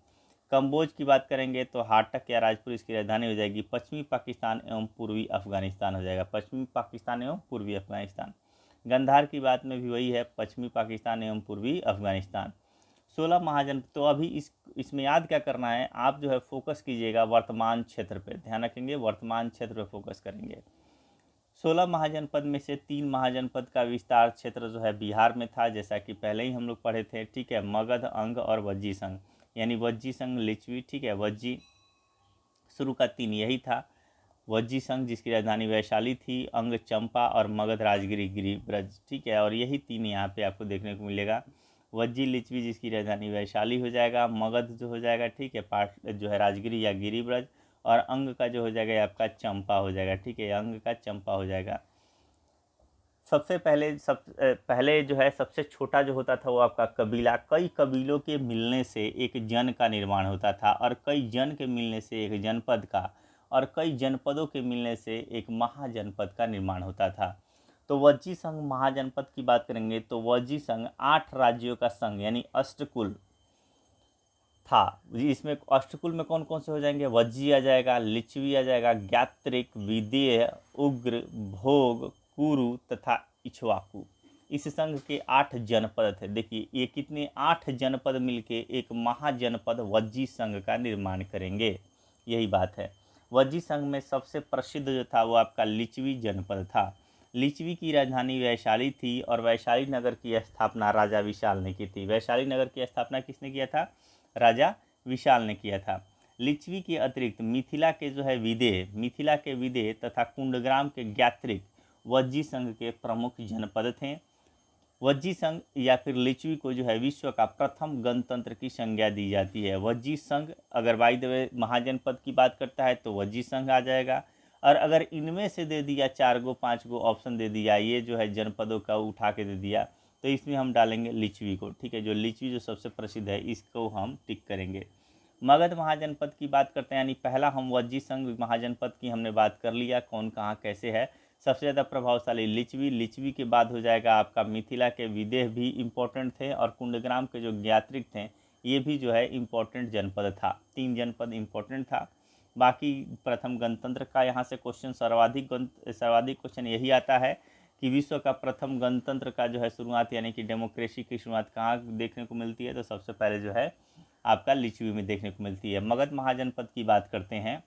कम्बोज की बात करेंगे तो हाटक या राजपुर इसकी राजधानी हो जाएगी। पश्चिमी पाकिस्तान एवं पूर्वी अफगानिस्तान हो जाएगा, पश्चिमी पाकिस्तान एवं पूर्वी अफगानिस्तान। गंधार की बात में भी वही है, पश्चिमी पाकिस्तान एवं पूर्वी अफगानिस्तान। 16 महाजन, तो अभी इसमें याद क्या करना है, आप जो है फोकस कीजिएगा वर्तमान क्षेत्र पे, ध्यान रखेंगे वर्तमान क्षेत्र पे फोकस करेंगे। 16 महाजनपद में से 3 महाजनपद का विस्तार क्षेत्र जो है बिहार में था, जैसा कि पहले ही हम लोग पढ़े थे, ठीक है, मगध, अंग और वज्जी संघ, यानी वज्जी संघ, लिच्छवी, ठीक है, वज्जी शुरू का 3 यही था। वज्जी संघ जिसकी राजधानी वैशाली थी, अंग चंपा, और मगध राजगिरी गिरिब्रज, ठीक है, और यही 3 यहाँ पे आपको देखने को मिलेगा। वज्जी लिच्छवी जिसकी राजधानी वैशाली हो जाएगा, मगध जो हो जाएगा, ठीक है, पाट जो है राजगिरी या गिरिब्रज, और अंग का जो हो जाएगा ये आपका चंपा हो जाएगा, ठीक है, अंग का चंपा हो जाएगा। सबसे पहले जो है सबसे छोटा जो होता था वो आपका कबीला, कई कबीलों के मिलने से एक जन का निर्माण होता था, और कई जन के मिलने से एक जनपद का, और कई जनपदों के मिलने से एक महाजनपद का निर्माण होता था। तो वज्जी संघ महाजनपद की बात करेंगे तो वज्जी संघ 8 राज्यों का संघ यानी अष्टकुल था। इसमें अष्टकुल में कौन कौन से हो जाएंगे, वज्जी आ जाएगा, लिच्छवी आ जाएगा, ज्ञात्रिक, विदेह, उग्र, भोग, कुरु तथा इक्ष्वाकु। इस संघ के 8 जनपद थे। देखिए ये कितने, 8 जनपद मिलके एक महाजनपद वज्जी संघ का निर्माण करेंगे, यही बात है। वज्जी संघ में सबसे प्रसिद्ध जो था वो आपका लिच्छवी जनपद था। लिच्छवी की राजधानी वैशाली थी, और वैशाली नगर की स्थापना राजा विशाल ने की थी। वैशाली नगर की स्थापना किसने किया था, राजा विशाल ने किया था। लिच्छवी के अतिरिक्त मिथिला के जो है विदेह तथा कुंडग्राम के ज्ञात्रिक वज्जी संघ के प्रमुख जनपद थे। वज्जी संघ या फिर लिच्छवी को जो है विश्व का प्रथम गणतंत्र की संज्ञा दी जाती है। वज्जी संघ अगर बाय द वे महाजनपद की बात करता है तो वज्जी संघ आ जाएगा, और अगर इनमें से दे दिया 4 गो 5 गो ऑप्शन दे दिया, ये जो है जनपदों का उठा के दे दिया, तो इसमें हम डालेंगे लिच्छवी को, ठीक है, जो लिच्छवी जो सबसे प्रसिद्ध है इसको हम टिक करेंगे। मगध महाजनपद की बात करते हैं, यानी पहला हम वज्जी संघ महाजनपद की हमने बात कर लिया, कौन कहाँ कैसे है। सबसे ज़्यादा प्रभावशाली लिच्छवी के बाद हो जाएगा आपका मिथिला के विदेह भी इम्पोर्टेंट थे, और कुंडग्राम के जो ज्ञात्रिक थे ये भी जो है इम्पोर्टेंट जनपद था। 3 जनपद इम्पोर्टेंट था। बाकी प्रथम गणतंत्र का यहाँ से क्वेश्चन सर्वाधिक क्वेश्चन यही आता है कि विश्व का प्रथम गणतंत्र का जो है शुरुआत यानी कि डेमोक्रेसी की शुरुआत कहाँ देखने को मिलती है, तो सबसे पहले जो है आपका लिच्छवी में देखने को मिलती है। मगध महाजनपद की बात करते हैं।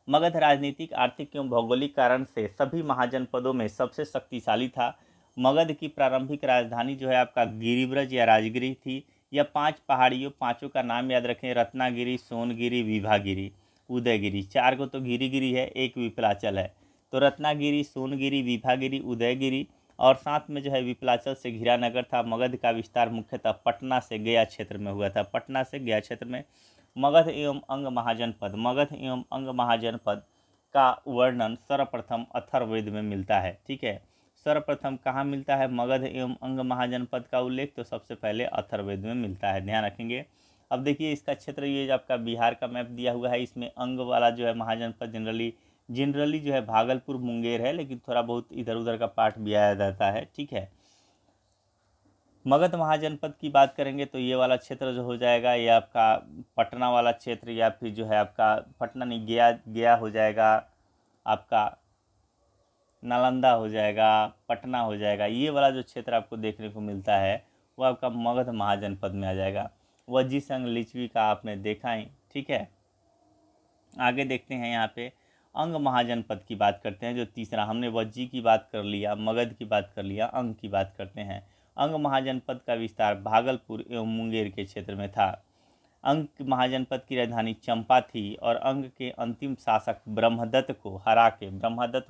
मगध राजनीतिक, आर्थिक एवं भौगोलिक कारण से सभी महाजनपदों में सबसे शक्तिशाली था। मगध की प्रारंभिक राजधानी जो है आपका गिरिब्रज या राजगिरी थी। यह 5 पहाड़ियों, पांचों का नाम याद रखें, रत्नागिरी, सोनगिरी, विभागिरी, उदयगिरी। 4 को तो गिरिगिरी है, एक विपलाचल है, तो रत्नागिरी, सोनगिरी, विभागिरी, उदयगिरी, और साथ में जो है विपलाचल से घिरा नगर था। मगध का विस्तार मुख्यतः पटना से गया क्षेत्र में हुआ था, पटना से गया क्षेत्र में। मगध एवं अंग महाजनपद का वर्णन सर्वप्रथम अथर्ववेद में मिलता है, ठीक है। सर्वप्रथम कहाँ मिलता है मगध एवं अंग महाजनपद का उल्लेख, तो सबसे पहले अथर्ववेद में मिलता है, ध्यान रखेंगे। अब देखिए इसका क्षेत्र, ये जो आपका बिहार का मैप दिया हुआ है, इसमें अंग वाला जो है महाजनपद जनरली जो है भागलपुर, मुंगेर है, लेकिन थोड़ा बहुत इधर उधर का पार्ट भी आया जाता है, ठीक है। मगध महाजनपद की बात करेंगे तो ये वाला क्षेत्र जो हो जाएगा ये आपका पटना वाला क्षेत्र, या फिर जो है आपका पटना नहीं, गया हो जाएगा, आपका नालंदा हो जाएगा, पटना हो जाएगा। ये वाला जो क्षेत्र आपको देखने को मिलता है वो आपका मगध महाजनपद में आ जाएगा। वज्जी संघ लिच्छवी का आपने देखा ही, ठीक है। आगे देखते हैं यहाँ पे अंग महाजनपद की बात करते हैं। जो तीसरा, हमने वज्जी की बात कर लिया, मगध की बात कर लिया, अंग की बात करते हैं। अंग महाजनपद का विस्तार भागलपुर एवं मुंगेर के क्षेत्र में था। अंग महाजनपद की राजधानी चंपा थी और अंग के अंतिम शासक ब्रह्मदत्त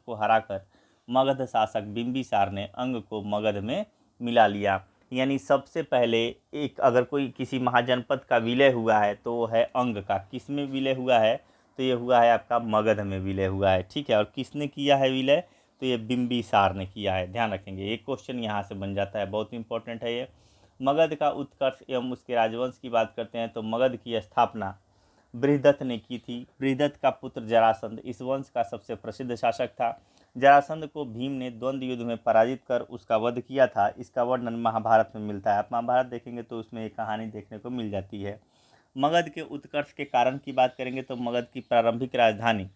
को हराकर मगध शासक बिंबिसार ने अंग को मगध में मिला लिया। यानी सबसे पहले एक अगर कोई किसी महाजनपद का विलय हुआ है तो वो है अंग का। किस में विलय हुआ है? तो ये हुआ है आपका मगध में विलय हुआ है, ठीक है। और किसने किया है विलय? तो ये बिंबिसार ने किया है। ध्यान रखेंगे, एक क्वेश्चन यहाँ से बन जाता है, बहुत इंपॉर्टेंट है ये। मगध का उत्कर्ष एवं उसके राजवंश की बात करते हैं तो मगध की स्थापना बृहदत्त ने की थी। बृहदत्त का पुत्र जरासंध इस वंश का सबसे प्रसिद्ध शासक था। जरासंध को भीम ने द्वंद्व युद्ध में पराजित कर उसका वध किया था। इसका वर्णन महाभारत में मिलता है। आप महाभारत देखेंगे तो उसमें एक कहानी देखने को मिल जाती है। मगध के उत्कर्ष के कारण की बात करेंगे तो मगध की प्रारंभिक राजधानी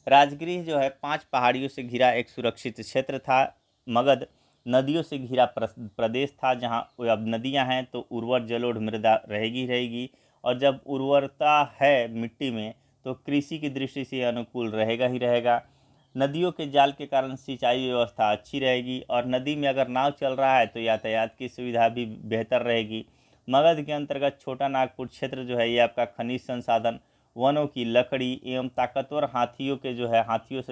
राजगृह जो है 5 पहाड़ियों से घिरा एक सुरक्षित क्षेत्र था। मगध नदियों से घिरा प्रदेश था, जहां अब नदियां हैं तो उर्वर जलोढ़ मृदा रहेगी और जब उर्वरता है मिट्टी में तो कृषि की दृष्टि से अनुकूल रहेगा ही रहेगा। नदियों के जाल के कारण सिंचाई व्यवस्था अच्छी रहेगी और नदी में अगर नाव चल रहा है तो यातायात की सुविधा भी बेहतर रहेगी। मगध के अंतर्गत छोटा नागपुर क्षेत्र जो है ये आपका खनिज संसाधन, वनों की लकड़ी एवं ताकतवर हाथियों से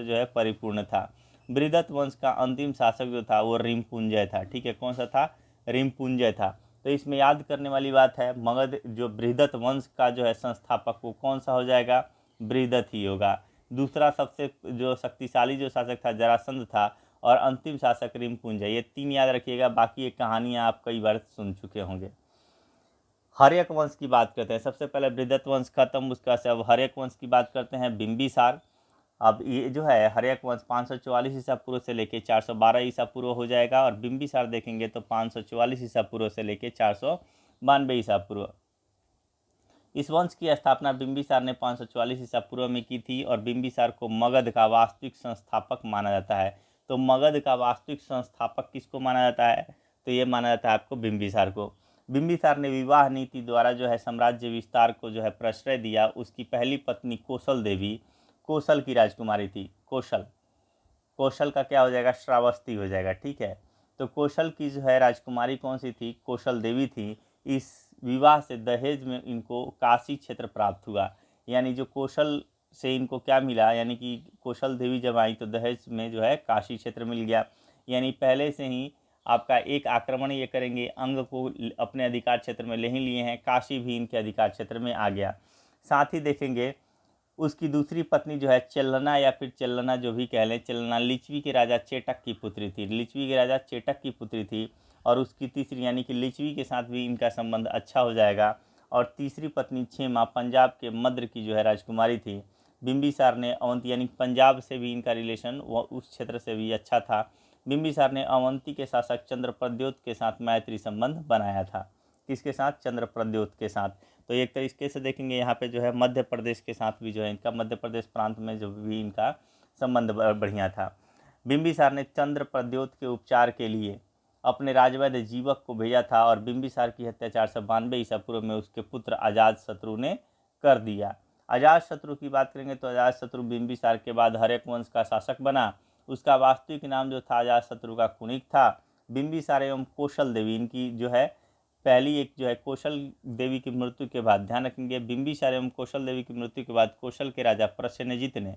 जो है परिपूर्ण था। बृहदत्त वंश का अंतिम शासक जो था वो रिमपुंजय था, ठीक है। कौन सा था? रिमपुंजय था। तो इसमें याद करने वाली बात है, मगध जो बृहदत्त वंश का जो है संस्थापक वो कौन सा हो जाएगा? बृहदत्त ही होगा। दूसरा सबसे जो शक्तिशाली जो शासक था जरासंध था और अंतिम शासक रिमपुंजय। ये 3 याद रखिएगा, बाकी एक कहानियाँ आप कई बार सुन चुके होंगे। हर्यक वंश की बात करते हैं। सबसे पहले बृहदत्त वंश खत्म, उसका से अब हर्यक वंश की बात करते हैं। बिंबिसार, अब ये जो है हर्यक वंश 544 ईसा पूर्व से लेके 412 ईसा पूर्व हो जाएगा और बिंबिसार देखेंगे तो 544 ईसा पूर्व से लेके 492 ईसा पूर्व। इस वंश की स्थापना बिंबिसार ने 544 ईसा पूर्व में की थी और बिंबिसार को मगध का वास्तविक संस्थापक माना जाता है। तो मगध का वास्तविक संस्थापक किसको माना जाता है? तो ये माना जाता है आपको बिंबिसार को। बिंबिसार ने विवाह नीति द्वारा जो है साम्राज्य विस्तार को जो है प्रश्रय दिया। उसकी पहली पत्नी कौशल देवी कौशल की राजकुमारी थी। कौशल का क्या हो जाएगा? श्रावस्ती हो जाएगा, ठीक है। तो कौशल की जो है राजकुमारी कौन सी थी? कौशल देवी थी। इस विवाह से दहेज में इनको काशी क्षेत्र प्राप्त हुआ। यानी जो कौशल से इनको क्या मिला, यानी कि कौशल देवी जब आई तो दहेज में जो है काशी क्षेत्र मिल गया। यानी पहले से ही आपका एक आक्रमण ये करेंगे, अंग को अपने अधिकार क्षेत्र में ले ही लिए हैं, काशी भी इनके अधिकार क्षेत्र में आ गया। साथ ही देखेंगे उसकी दूसरी पत्नी जो है चेल्लना या फिर चेल्लना जो भी कह लें, चेल्लना लिच्छवी के राजा चेटक की पुत्री थी। लिच्छवी के राजा चेटक की पुत्री थी। और उसकी तीसरी यानी कि लिच्छवी के साथ भी इनका संबंध अच्छा हो जाएगा। और तीसरी पत्नी क्षेमा पंजाब के मद्र की जो है राजकुमारी थी। बिंबिसार ने अवंती यानी पंजाब से भी इनका रिलेशन वो उस क्षेत्र से भी अच्छा था। बिंबिसार ने अवंती के शासक चंद्रप्रद्योत के साथ मैत्री संबंध बनाया था। किसके साथ? चंद्रप्रद्योत के साथ। तो एक तरीके से देखेंगे यहाँ पे जो है मध्य प्रदेश के साथ भी जो है इनका मध्य प्रदेश प्रांत में जो भी इनका संबंध बढ़िया था। बिंबिसार ने चंद्रप्रद्योत के उपचार के लिए अपने राजवैद्य जीवक को भेजा था और बिंबिसार की हत्या 492 ईसा पूर्व में उसके पुत्र अजातशत्रु ने कर दिया। अजातशत्रु की बात करेंगे तो अजातशत्रु बिंबिसार के बाद हर्यक वंश का शासक बना। उसका वास्तविक नाम जो था अजातशत्रु का कुनिक था। बिंबिसार एवं कौशल देवी इनकी जो है पहली एक जो है कौशल देवी की मृत्यु के बाद, ध्यान रखेंगे, बिंबिसार एवं कौशल देवी की मृत्यु के बाद कौशल के राजा प्रसेनजीत ने,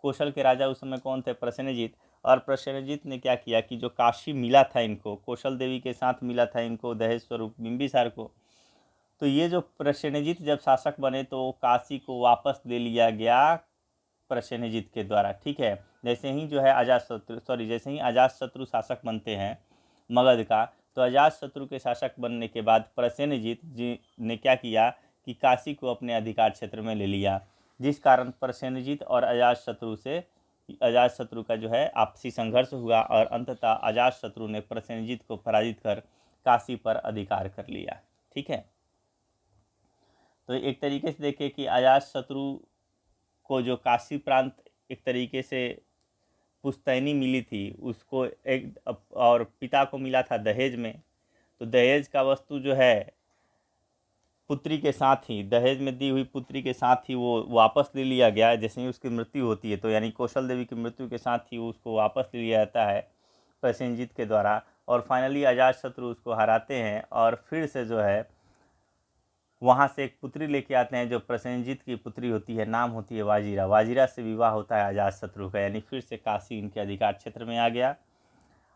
कौशल के राजा उस समय कौन थे? प्रसेनजीत। और प्रसेनजीत ने क्या किया कि जो काशी मिला था इनको, कौशल देवी के साथ मिला था इनको दहेज स्वरूप बिंबिसार को, तो ये जो प्रसेनजीत जब शासक बने तो काशी को वापस ले लिया गया प्रसेनजीत के द्वारा, ठीक है। जैसे ही जो है जैसे ही अजातशत्रु शासक बनते हैं मगध का, तो अजातशत्रु के शासक बनने के बाद प्रसेनजीत जी ने क्या किया कि काशी को अपने अधिकार क्षेत्र में ले लिया, जिस कारण प्रसेनजीत और अजातशत्रु का जो है आपसी संघर्ष हुआ और अंततः अजातशत्रु ने प्रसेनजीत को पराजित कर काशी पर अधिकार कर लिया, ठीक है। तो एक तरीके से देखें कि अजातशत्रु को जो काशी प्रांत एक तरीके से पुश्तैनी मिली थी उसको एक और पिता को मिला था दहेज में। तो दहेज का वस्तु जो है पुत्री के साथ ही, दहेज में दी हुई पुत्री के साथ ही वो वापस ले लिया गया। जैसे ही उसकी मृत्यु होती है तो यानी कौशल देवी की मृत्यु के साथ ही उसको वापस ले लिया जाता है प्रसेनजीत के द्वारा, और फाइनली अजातशत्रु उसको हराते हैं और फिर से जो है वहाँ से एक पुत्री लेके आते हैं जो प्रसेनजीत की पुत्री होती है, नाम होती है वाजिरा। वाजिरा से विवाह होता है अजातशत्रु का, यानी फिर से काशी इनके अधिकार क्षेत्र में आ गया।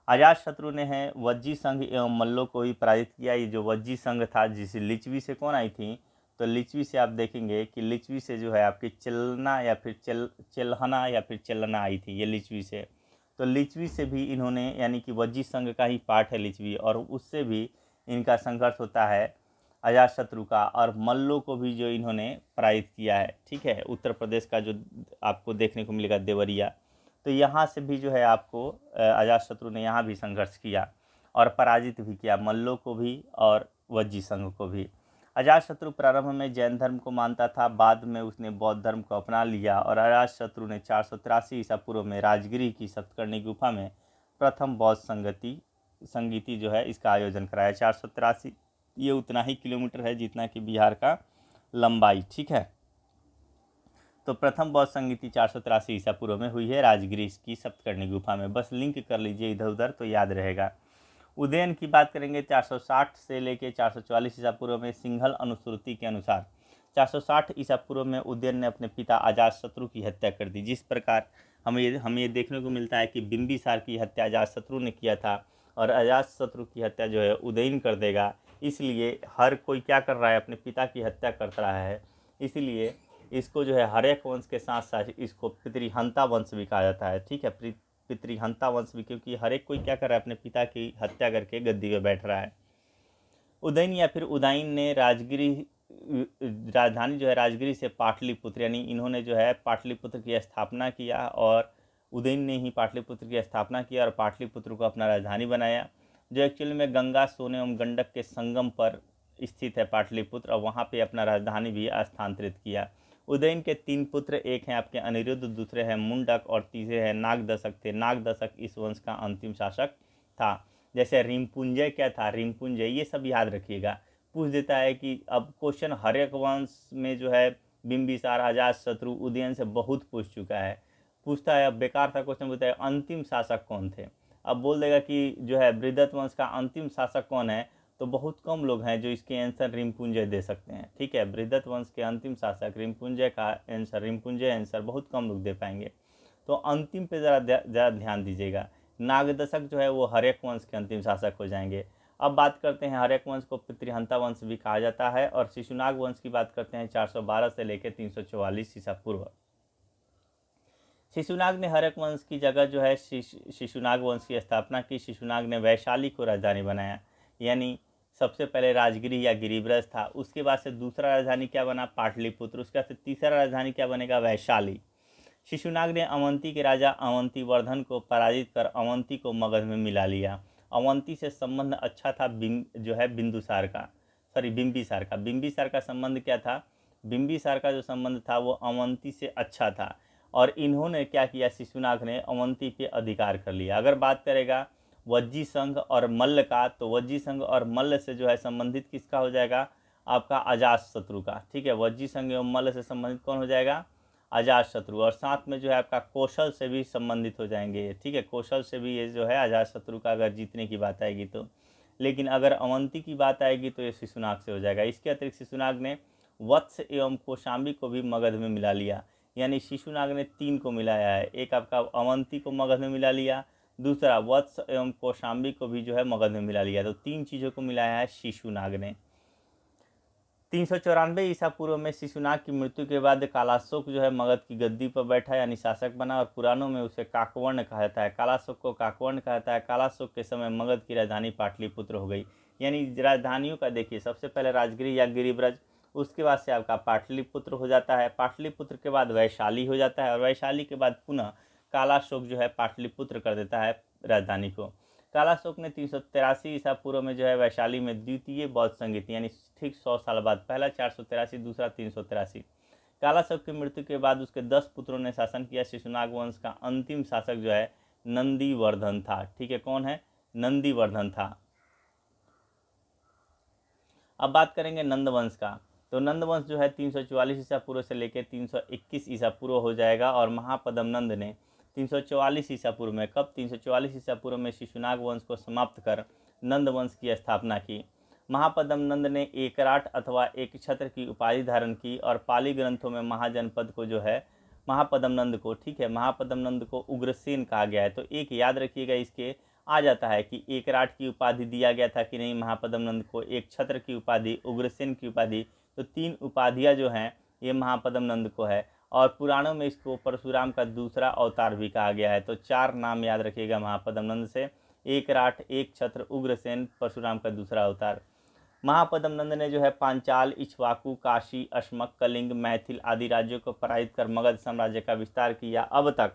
अजातशत्रु ने है वज्जी संघ एवं मल्लों को भी पराजित किया। ये जो वज्जी संघ था, जिसे लिच्छवी से कौन आई थी, तो लिच्छवी से आप देखेंगे कि लिच्छवी से जो है आपकी चलना या फिर चलहना या फिर चलना आई थी, ये लिच्छवी से। तो लिच्छवी से भी इन्होंने, यानी कि वज्जी संघ का ही पार्ट है लिच्छवी, और उससे भी इनका संघर्ष होता है अजातशत्रु का, और मल्लों को भी जो इन्होंने पराजित किया है। ठीक है, उत्तर प्रदेश का जो आपको देखने को मिलेगा देवरिया, तो यहाँ से भी जो है आपको अजातशत्रु ने यहाँ भी संघर्ष किया और पराजित भी किया मल्लों को भी और वज्जी संघ को भी। अजातशत्रु प्रारंभ में जैन धर्म को मानता था, बाद में उसने बौद्ध धर्म को अपना लिया, और अजातशत्रु ने 483 ईसा पूर्व में राजगिरी की सप्तकर्णी गुफा में प्रथम बौद्ध संगीति जो है इसका आयोजन कराया। 483 ये उतना ही किलोमीटर है जितना कि बिहार का लंबाई। ठीक है, तो प्रथम बौद्ध संगीति 483 ईसा पूर्व में हुई है राजगिरी की सप्तकर्णी गुफा में। बस लिंक कर लीजिए इधर उधर तो याद रहेगा। उदयन की बात करेंगे 460 से लेके 444 ईसा पूर्व में। सिंघल अनुश्रुति के अनुसार 460 ईसा पूर्व में उदयन ने अपने पिता अजातशत्रु की हत्या कर दी। जिस प्रकार हमें ये देखने को मिलता है कि बिंबिसार की हत्या अजातशत्रु ने किया था और अजातशत्रु की हत्या जो है उदयन कर देगा, इसलिए हर कोई क्या कर रहा है, अपने पिता की हत्या कर रहा है। इसलिए इसको जो है हर्यक वंश के साथ साथ इसको पितृहंता वंश भी कहा जाता है। ठीक है, पितृहंता वंश भी, क्योंकि हर एक कोई क्या कर रहा है, अपने पिता की हत्या करके गद्दी पे बैठ रहा है। उदयन या फिर उदाइन ने राजधानी जो है राजगिरी से पाटलिपुत्र, यानी इन्होंने जो है पाटलिपुत्र की स्थापना किया, और उदयन ने ही पाटलिपुत्र की स्थापना किया और पाटलिपुत्र को अपना राजधानी बनाया, जो एक्चुअली में गंगा, सोने एवं गंडक के संगम पर स्थित है पाटलिपुत्र, और वहाँ पे अपना राजधानी भी स्थानांतरित किया। उदयन के 3 पुत्र, एक हैं आपके अनिरुद्ध, दूसरे हैं मुंडक और तीसरे हैं नागदशक थे। नागदशक इस वंश का अंतिम शासक था। जैसे रिमपुंजय क्या था, रिमपुंजय, ये सब याद रखिएगा। पूछ देता है कि अब क्वेश्चन हर्यक वंश में जो है बिंबिसार, अजातशत्रु, उदयन से बहुत पूछ चुका है, पूछता है अब बेकार था क्वेश्चन, पूछता है अंतिम शासक कौन थे। अब बोल देगा कि जो है बृहदत्त वंश का अंतिम शासक कौन है, तो बहुत कम लोग हैं जो इसके आंसर रिमपुंजय दे सकते हैं। ठीक है, बृहदत्त वंश के अंतिम शासक रिमपुंजय का आंसर, रिमपुंजय आंसर बहुत कम लोग दे पाएंगे, तो अंतिम पे ज़रा ध्यान दीजिएगा। नागदशक जो है वो हर्यक वंश के अंतिम शासक हो जाएंगे। अब बात करते हैं, हर्यक वंश को पितृहंता वंश भी कहा जाता है। और शिशुनाग वंश की बात करते हैं 412 से लेकर 344 ईसा पूर्व। शिशुनाग ने हर्यक वंश की जगह जो है शिशुनाग वंश की स्थापना की। शिशुनाग ने वैशाली को राजधानी बनाया, यानी सबसे पहले राजगिरी या गिरिब्रज था, उसके बाद से दूसरा राजधानी क्या बना, पाटलिपुत्र, उसके बाद से तीसरा राजधानी क्या बनेगा, वैशाली। शिशुनाग ने अवंती के राजा अवंतीवर्धन को पराजित कर अवंती को मगध में मिला लिया। अवंती से संबंध अच्छा था जो है बिंदुसार का, सॉरी बिंबिसार का। बिंबिसार का संबंध क्या था, बिंबिसार का जो संबंध था वो अवंती से अच्छा था, और इन्होंने क्या किया, शिशुनाग ने अवंती पे अधिकार कर लिया। अगर बात करेगा वज्जी संघ और मल्ल का, तो वज्जी संघ और मल्ल से जो है संबंधित किसका हो जाएगा, आपका अजातशत्रु का। ठीक है, वज्जी संघ एवं मल्ल से संबंधित कौन हो जाएगा, अजातशत्रु, और साथ में जो है आपका कौशल से भी संबंधित हो जाएंगे। ठीक है, कौशल से भी ये जो है अजातशत्रु का अगर जीतने की बात आएगी तो। लेकिन अगर अवंती की बात आएगी तो ये शिशुनाग से हो जाएगा। इसके अतिरिक्त शिशुनाग ने वत्स एवं कौशाम्बी को भी मगध में मिला लिया, यानी शिशुनाग ने 3 को मिलाया है। एक आपका अवंती को मगध में मिला लिया, दूसरा वत्स एवं कौशाम्बी को भी जो है मगध में मिला लिया, तो 3 चीज़ों को मिलाया है शिशुनाग ने। 394 ईसा पूर्व में शिशुनाग की मृत्यु के बाद कालाशोक जो है मगध की गद्दी पर बैठा, यानी शासक बना, और पुराणों में उसे काकवर्ण कहा जाता है। कालाशोक को काकवर्ण कहा जाता है। कालाशोक के समय मगध की राजधानी पाटलिपुत्र हो गई। यानी राजधानियों का देखिए, सबसे पहले राजगिरी या गिरिब्रज, उसके बाद से आपका पाटलिपुत्र हो जाता है, पाटलिपुत्र के बाद वैशाली हो जाता है, और वैशाली के बाद पुनः कालाशोक जो है पाटलिपुत्र कर देता है राजधानी को। कालाशोक ने 383 ईसा पूर्व में जो है वैशाली में द्वितीय बौद्ध संगीति, यानी ठीक 100 साल बाद, पहला 483, दूसरा 383। कालाशोक की मृत्यु के बाद उसके 10 पुत्रों ने शासन किया। शिशुनाग वंश का अंतिम शासक जो है नंदीवर्धन था। ठीक है, कौन है, नंदीवर्धन था। अब बात करेंगे नंद वंश का। तो नंद वंश जो है 344 ईसा पूर्व से लेकर 321 ईसा पूर्व हो जाएगा। और महापद्म नंद ने 344 ईसा पूर्व में, कब, 344 ईसा पूर्व में शिशुनाग वंश को समाप्त कर नंद वंश की स्थापना की। महापद्म नंद ने एकराट अथवा एक छत्र की उपाधि धारण की और पाली ग्रंथों में महाजनपद को जो है महापद्म नंद को, ठीक है, महापद्म नंद को उग्रसेन कहा गया है। तो एक याद रखिएगा, इसके आ जाता है कि एकराट की उपाधि दिया गया था कि नहीं महापद्म नंद को, एक छत्र की उपाधि, उग्रसेन की उपाधि। तो 3 उपाधियां जो हैं ये महापद्म नंद को है। और पुराणों में इसको परशुराम का दूसरा अवतार भी कहा गया है। तो 4 नाम याद रखिएगा महापद्म नंद से: एकराट, एक छत्र, उग्रसेन, परशुराम का दूसरा अवतार। महापद्म नंद ने जो है पांचाल, इक्ष्वाकु, काशी, अश्मक, कलिंग, मैथिल आदि राज्यों को पराजित कर मगध साम्राज्य का विस्तार किया। अब तक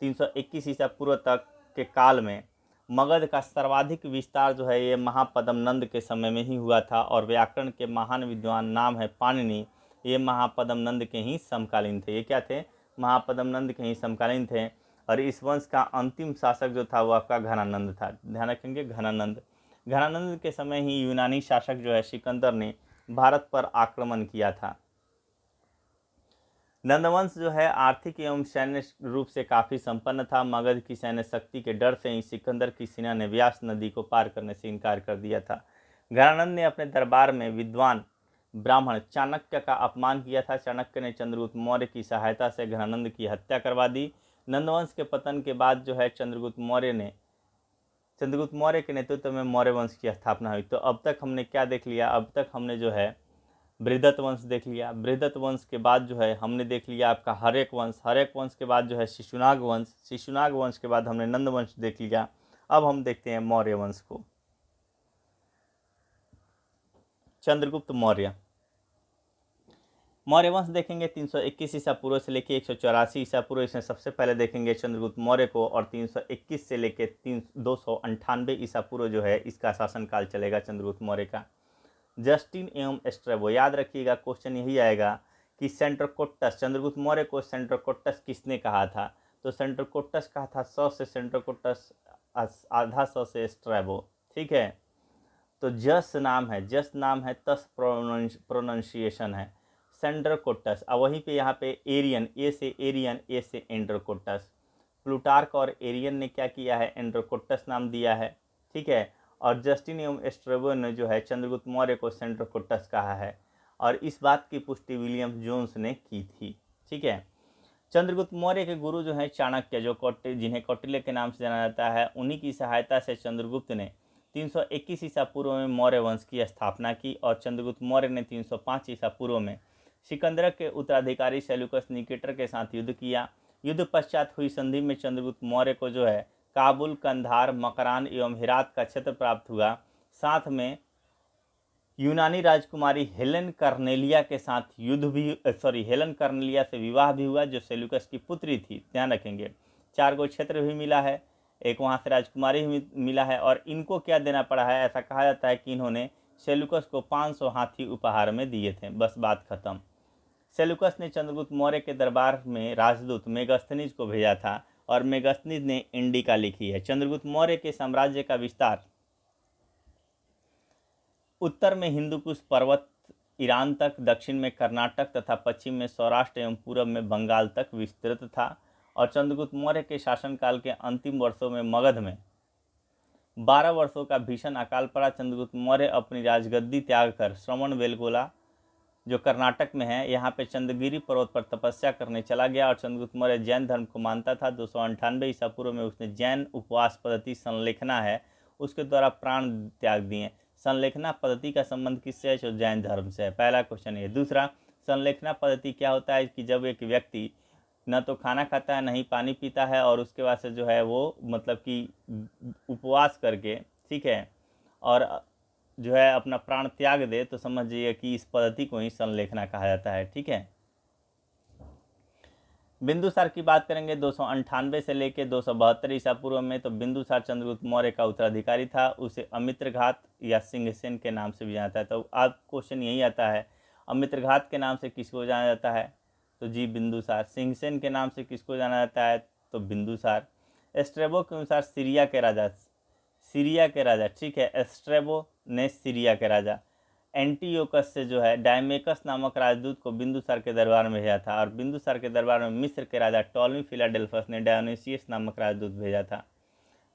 321 ईसा पूर्व तक के काल में मगध का सर्वाधिक विस्तार जो है ये महापद्म नंद के समय में ही हुआ था। और व्याकरण के महान विद्वान नाम है पाणिनि, ये महापद्म नंद के ही समकालीन थे। ये क्या थे? महापद्म नंद के ही समकालीन थे। और इस वंश का अंतिम शासक जो था वो आपका घनानंद था। ध्यान रखेंगे, घनानंद। घनानंद के समय ही यूनानी शासक जो है सिकंदर ने भारत पर आक्रमण किया था। नंदवंश जो है आर्थिक एवं सैन्य रूप से काफ़ी संपन्न था। मगध की सैन्य शक्ति के डर से ही सिकंदर की सेना ने व्यास नदी को पार करने से इनकार कर दिया था। घनानंद ने अपने दरबार में विद्वान ब्राह्मण चाणक्य का अपमान किया था। चाणक्य ने चंद्रगुप्त मौर्य की सहायता से घनानंद की हत्या करवा दी। नंदवंश के पतन के बाद जो है चंद्रगुप्त मौर्य के नेतृत्व में मौर्य वंश की स्थापना हुई। तो अब तक हमने क्या देख लिया? अब तक हमने जो है बृहदत्त वंश देख लिया। बृहदत्त वंश के बाद जो है हमने देख लिया आपका हर्यक वंश। हर्यक वंश के बाद जो है शिशुनाग वंश। शिशुनाग वंश के बाद हमने नंद वंश देख लिया। अब हम देखते हैं मौर्य वंश को। चंद्रगुप्त मौर्य। मौर्य वंश देखेंगे 321 ईसा पूर्व से लेकर 184 ईसा पूर्व। इसमें सबसे पहले देखेंगे चंद्रगुप्त मौर्य को। और 321 से लेकर 298 ईसा पूर्व जो है इसका शासनकाल चलेगा चंद्रगुप्त मौर्य का। जस्टिन एवं स्ट्रैबो, याद रखिएगा क्वेश्चन यही आएगा कि सेंट्रोकोट्टस, चंद्रगुप्त मौर्य को सेंट्रोकोट्टस किसने कहा था? तो सेंट्रोकोट्टस कहा था 100 से सेंट्रोकोट्टस, आधा 100 से स्ट्रैबो, ठीक है। तो जस नाम है, जस नाम है, तस प्रोनाउंसिएशन है, सेंट्रोकोट्टस। अब वहीं पे यहाँ पे एरियन, ए से एरियन, ए से एंड्रोकोट्टस। प्लूटार्क और एरियन ने क्या किया है? एंड्रोकोट्टस नाम दिया है, ठीक है। और जस्टिन एवं स्ट्रैबो ने जो है चंद्रगुप्त मौर्य को सेंट्रोकोट्टस कहा है। और इस बात की पुष्टि विलियम जोन्स ने की थी, ठीक है। चंद्रगुप्त मौर्य के गुरु जो हैं चाणक्य, जो जिन्हें कौटिल्य के नाम से जाना जाता है, उन्हीं की सहायता से चंद्रगुप्त ने 321 ईसा पूर्व में मौर्य वंश की स्थापना की। और चंद्रगुप्त मौर्य ने 305 ईसा पूर्व में सिकंदर के उत्तराधिकारी सेल्यूकस निकेटर के साथ युद्ध किया। युद्ध पश्चात हुई संधि में चंद्रगुप्त मौर्य को जो है काबुल, कंधार, मकरान एवं हेरात का क्षेत्र प्राप्त हुआ। साथ में यूनानी राजकुमारी हेलेन कर्नेलिया के साथ हेलेन कर्नेलिया से विवाह भी हुआ, जो सेल्यूकस की पुत्री थी। ध्यान रखेंगे, 4 गो क्षेत्र भी मिला है, एक वहाँ से राजकुमारी भी मिला है। और इनको क्या देना पड़ा है? ऐसा कहा जाता है कि इन्होंने सेल्यूकस को 500 हाथी उपहार में दिए थे। बस बात खत्म। सेल्यूकस ने चंद्रगुप्त मौर्य के दरबार में राजदूत मेगास्थनीज को भेजा था और मेगास्थनीज ने इंडिका लिखी है। चंद्रगुप्त मौर्य के साम्राज्य का विस्तार उत्तर में हिंदुकुश पर्वत ईरान तक, दक्षिण में कर्नाटक तथा पश्चिम में सौराष्ट्र एवं पूर्व में बंगाल तक विस्तृत था। और चंद्रगुप्त मौर्य के शासनकाल के अंतिम वर्षों में मगध में 12 वर्षों का भीषण अकाल पड़ा। चंद्रगुप्त मौर्य अपनी राजगद्दी त्याग कर श्रवणबेलगोला, जो कर्नाटक में है, यहाँ पे चंद्रगिरी पर्वत पर तपस्या करने चला गया। और चंद्रगुप्त मौर्य जैन धर्म को मानता था। 298 ईसा पूर्व में उसने जैन उपवास पद्धति संलेखना है, उसके द्वारा प्राण त्याग दिए। संलेखना पद्धति का संबंध किससे है? जो जैन धर्म से है। पहला क्वेश्चन ये। दूसरा, संलेखना पद्धति क्या होता है? कि जब एक व्यक्ति न तो खाना खाता है, न ही पानी पीता है, और उसके बाद से जो है वो मतलब कि उपवास करके, ठीक है, और जो है अपना प्राण त्याग दे, तो समझिए कि इस पद्धति को ही संलेखना कहा जाता है, ठीक है। बिंदुसार की बात करेंगे 298 से लेकर 272 ईसा पूर्व में। तो बिंदुसार चंद्रगुप्त मौर्य का उत्तराधिकारी था। उसे अमित्रघात या सिंहसेन के नाम से भी जाना जाता है। तो आज क्वेश्चन यही आता है, अमित्रघात के नाम से किसको जाना जाता है? तो जी बिंदुसार। सिंहसेन के नाम से किसको जाना जाता है? तो बिंदुसार। एस्ट्रेबो के अनुसार सीरिया के राजा, ठीक है, एस्ट्रेबो ने सीरिया के राजा। एंटीओकस से जो है डायमेकस नामक राजदूत को बिंदुसार के दरबार में भेजा था, और बिंदुसार के दरबार में मिस्र के राजा टॉलमी फिलाडेल्फस ने डायोनिसियस नामक राजदूत भेजा था।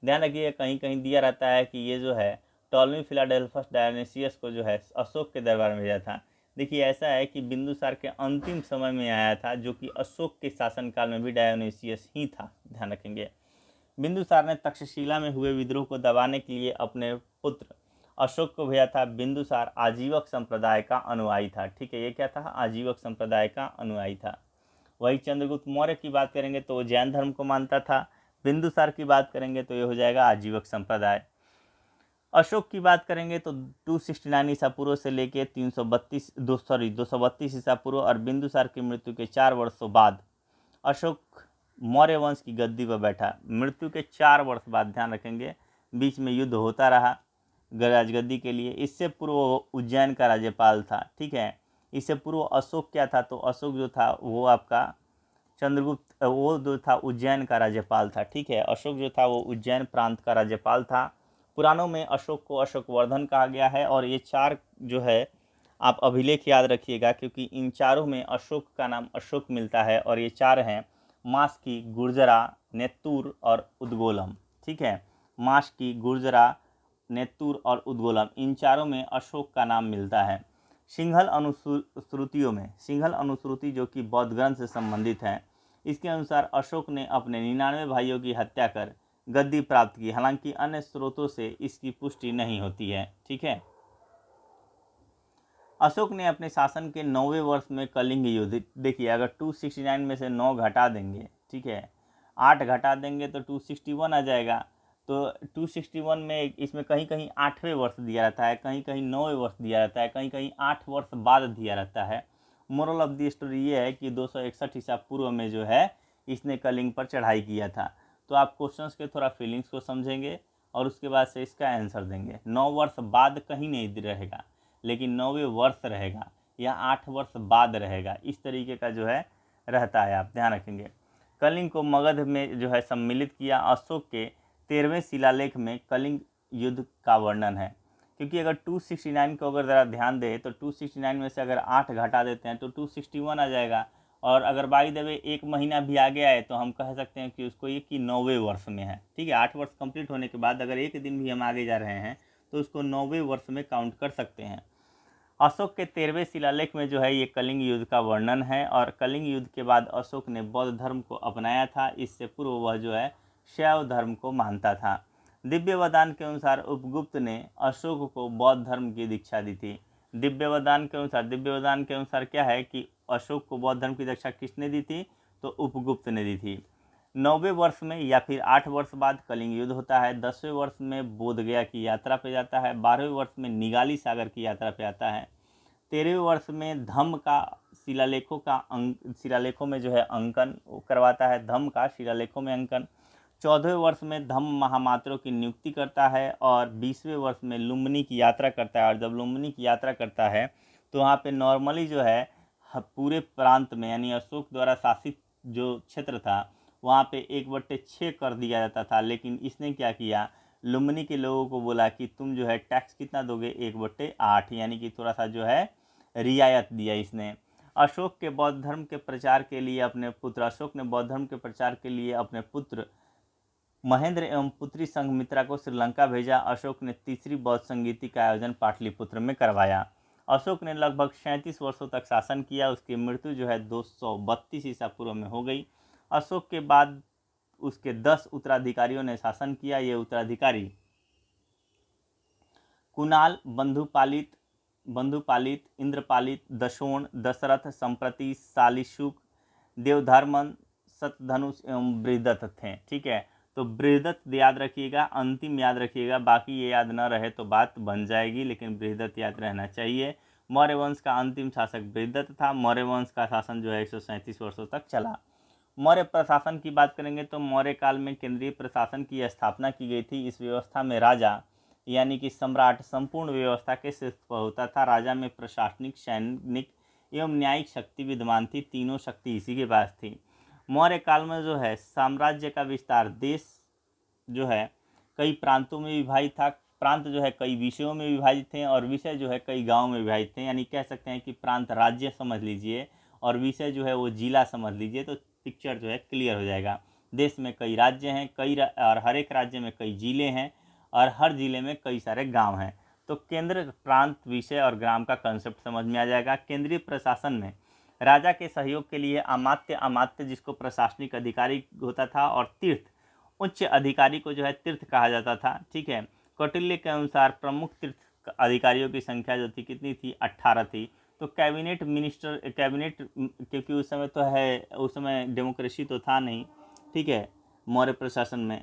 ध्यान रखिए, कहीं कहीं दिया रहता है कि ये जो है टॉलमी फिलाडेल्फस डायोनिसियस को जो है अशोक के दरबार में भेजा था। देखिए, ऐसा है कि बिंदुसार के अंतिम समय में आया था, जो कि अशोक के शासनकाल में भी डायोनिसियस ही था। ध्यान रखेंगे। बिंदुसार ने तक्षशिला में हुए विद्रोह को दबाने के लिए अपने पुत्र अशोक को भेजा था। बिंदुसार आजीवक संप्रदाय का अनुयायी था। ठीक है, ये क्या था? आजीवक संप्रदाय का अनुयायी था। वही चंद्रगुप्त मौर्य की बात करेंगे तो वो जैन धर्म को मानता था। बिंदुसार की बात करेंगे तो ये हो जाएगा आजीवक संप्रदाय। अशोक की बात करेंगे तो 269 ईसा पूर्व से लेके 232 ईसा पूर्व और बिंदुसार की मृत्यु के 4 वर्षों बाद अशोक मौर्य वंश की गद्दी पर बैठा। मृत्यु के 4 वर्ष बाद, ध्यान रखेंगे, बीच में युद्ध होता रहा राजगद्दी के लिए। इससे पूर्व वो उज्जैन का राज्यपाल था। ठीक है, इससे पूर्व अशोक क्या था? तो अशोक जो था वो आपका चंद्रगुप्त, वो जो था उज्जैन का राज्यपाल था। ठीक है, अशोक जो था वो उज्जैन प्रांत का राज्यपाल था। पुराणों में अशोक को अशोकवर्धन कहा गया है, और ये 4 जो है आप अभिलेख याद रखिएगा, क्योंकि इन चारों में अशोक का नाम अशोक मिलता है, और ये 4 हैं मास्की, गुर्जरा, नेत्तूर और उद्गोलम। ठीक है, मास्की, गुर्जरा, नेत्तूर और उद्गोलम, इन चारों में अशोक का नाम मिलता है। सिंघल अनुश्रुतियों में, सिंघल अनुश्रुति जो कि बौद्ध ग्रंथ से संबंधित है, इसके अनुसार अशोक ने अपने 99 भाइयों की हत्या कर गद्दी प्राप्त की। हालांकि अन्य स्रोतों से इसकी पुष्टि नहीं होती है। ठीक है, अशोक ने अपने शासन के 9वें वर्ष में कलिंग युद्ध, देखिए अगर 269 में से 9 घटा देंगे, ठीक है, 8 घटा देंगे तो 261 आ जाएगा। तो 261 में इसमें कहीं कहीं 8वें वर्ष दिया रहता है, कहीं कहीं 9वें वर्ष दिया रहता है, कहीं कहीं 8 वर्ष बाद दिया रहता है। मोरल ऑफ दी स्टोरी ये है कि 261 ईसा पूर्व में जो है इसने कलिंग पर चढ़ाई किया था। तो आप क्वेश्चंस के थोड़ा फीलिंग्स को समझेंगे और उसके बाद से इसका आंसर देंगे। 9 वर्ष बाद कहीं नहीं रहेगा, लेकिन 9वें वर्ष रहेगा या 8 वर्ष बाद रहेगा, इस तरीके का जो है रहता है, आप ध्यान रखेंगे। कलिंग को मगध में जो है सम्मिलित किया। अशोक के 13वें शिलालेख में कलिंग युद्ध का वर्णन है। क्योंकि अगर 269 को अगर ज़रा ध्यान दें तो 269 में से अगर 8 घटा देते हैं तो 261 आ जाएगा, और अगर बाई द वे 1 महीना भी आगे आए तो हम कह सकते हैं कि उसको ये कि 9वें वर्ष में है। ठीक है, 8 वर्ष कंप्लीट होने के बाद अगर 1 दिन भी हम आगे जा रहे हैं तो उसको 9वें वर्ष में काउंट कर सकते हैं। अशोक के 13वें शिलालेख में जो है ये कलिंग युद्ध का वर्णन है, और कलिंग युद्ध के बाद अशोक ने बौद्ध धर्म को अपनाया था। इससे पूर्व वह जो है शैव धर्म को मानता था। दिव्य वरदान के अनुसार उपगुप्त ने अशोक को बौद्ध धर्म की दीक्षा दी थी। दिव्य वरदान के अनुसार क्या है कि अशोक को बौद्ध धर्म की दीक्षा किसने दी थी? तो उपगुप्त ने दी थी। 9वें वर्ष में या फिर 8 वर्ष बाद कलिंग युद्ध होता है। 10वें वर्ष में बोधगया की यात्रा पे जाता है। 12वें वर्ष में निगाली सागर की यात्रा पे आता है। 13वें वर्ष में धम्म का शिलालेखों में जो है अंकन करवाता है, धम्म का शिलालेखों में अंकन। 14वें वर्ष में धम्म महामात्रों की नियुक्ति करता है, और 20वें वर्ष में लुम्बिनी की यात्रा करता है। और जब लुम्बिनी की यात्रा करता है तो वहाँ पे नॉर्मली जो है पूरे प्रांत में, यानी अशोक द्वारा शासित जो क्षेत्र था वहाँ पे 1/6 कर दिया जाता था। लेकिन इसने क्या किया, लुम्बिनी के लोगों को बोला कि तुम जो है टैक्स कितना दोगे, 1/8, यानी कि थोड़ा सा जो है रियायत दिया इसने। अशोक ने बौद्ध धर्म के प्रचार के लिए अपने पुत्र महेंद्र एवं पुत्री संघमित्रा को श्रीलंका भेजा। अशोक ने तीसरी बौद्ध संगीति का आयोजन पाटलिपुत्र में करवाया। अशोक ने लगभग 37 वर्षों तक शासन किया। उसकी मृत्यु जो है 232 ईसा पूर्व में हो गई। अशोक के बाद उसके 10 उत्तराधिकारियों ने शासन किया। ये उत्तराधिकारी कुणाल, बंधुपालित, इंद्रपालित, दशोण, दशरथ, संप्रति, सालिशुक, देवधर्मन, शतधनुष एवं बृहदत्त थे। ठीक है, तो बृहदत्त याद रखिएगा, अंतिम याद रखिएगा, बाकी ये याद न रहे तो बात बन जाएगी, लेकिन बृहदत्त याद रहना चाहिए। मौर्य वंश का अंतिम शासक बृहदत्त था। मौर्य वंश का शासन जो है 137 वर्षों तक चला। मौर्य प्रशासन की बात करेंगे तो मौर्य काल में केंद्रीय प्रशासन की स्थापना की गई थी। इस व्यवस्था में राजा यानी कि सम्राट संपूर्ण व्यवस्था के शीर्ष पर होता था। राजा में प्रशासनिक, सैनिक एवं न्यायिक शक्ति विद्यमान थी। तीनों शक्ति इसी के पास थी। मौर्य काल में जो है साम्राज्य का विस्तार, देश जो है कई प्रांतों में विभाजित था। प्रांत जो है कई विषयों में विभाजित थे और विषय जो है कई गाँव में विभाजित थे, यानी कह सकते हैं कि प्रांत राज्य समझ लीजिए और विषय जो है वो जिला समझ लीजिए, तो पिक्चर जो है क्लियर हो जाएगा। देश में कई राज्य हैं, और हर एक राज्य में कई जिले हैं और हर जिले में कई सारे गांव हैं। तो केंद्र, प्रांत, विषय और ग्राम का कंसेप्ट समझ में आ जाएगा। केंद्रीय प्रशासन में राजा के सहयोग के लिए अमात्य, अमात्य जिसको प्रशासनिक अधिकारी होता था, और तीर्थ, उच्च अधिकारी को जो है तीर्थ कहा जाता था। ठीक है, कौटिल्य के अनुसार प्रमुख तीर्थ अधिकारियों की संख्या जो थी कितनी थी, 18 थी। तो कैबिनेट मिनिस्टर, कैबिनेट, क्योंकि उस समय तो है, उस समय डेमोक्रेसी तो था नहीं, ठीक है, मौर्य प्रशासन में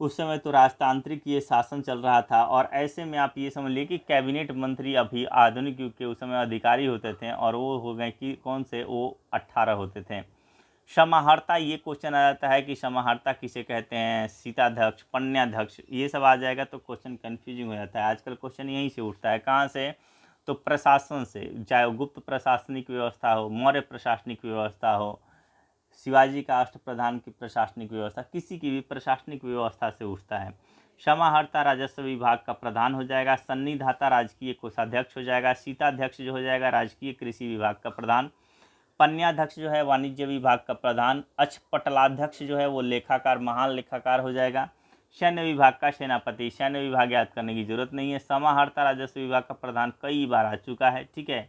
उस समय तो राजतांत्रिक ये शासन चल रहा था। और ऐसे में आप ये समझ लीजिए कि कैबिनेट मंत्री अभी आधुनिक युग के उस समय अधिकारी होते थे, और वो हो गए कि कौन से, वो 18 होते थे। समाहर्ता, ये क्वेश्चन आ जाता है कि समाहर्ता किसे कहते हैं, सीताध्यक्ष, पन्याध्यक्ष, ये सब आ जाएगा तो क्वेश्चन कन्फ्यूजिंग हो जाता है। आजकल क्वेश्चन यहीं से उठता है, कहाँ से, तो प्रशासन से, चाहे वो गुप्त प्रशासनिक व्यवस्था हो, मौर्य प्रशासनिक व्यवस्था हो, शिवाजी का अष्टप्रधान की प्रशासनिक व्यवस्था, किसी की भी प्रशासनिक व्यवस्था से उठता है। समाहर्ता राजस्व विभाग का प्रधान हो जाएगा। सन्निधाता राजकीय कोषाध्यक्ष हो जाएगा। सीताध्यक्ष जो हो जाएगा राजकीय कृषि विभाग का प्रधान। पन्याध्यक्ष जो है वाणिज्य विभाग का प्रधान। अचपटलाध्यक्ष जो है वो लेखाकार, महान लेखाकार हो जाएगा। सैन्य विभाग का सेनापति, सैन्य विभाग याद करने की जरूरत नहीं है। समाहर्ता राजस्व विभाग का प्रधान कई बार आ चुका है, ठीक है।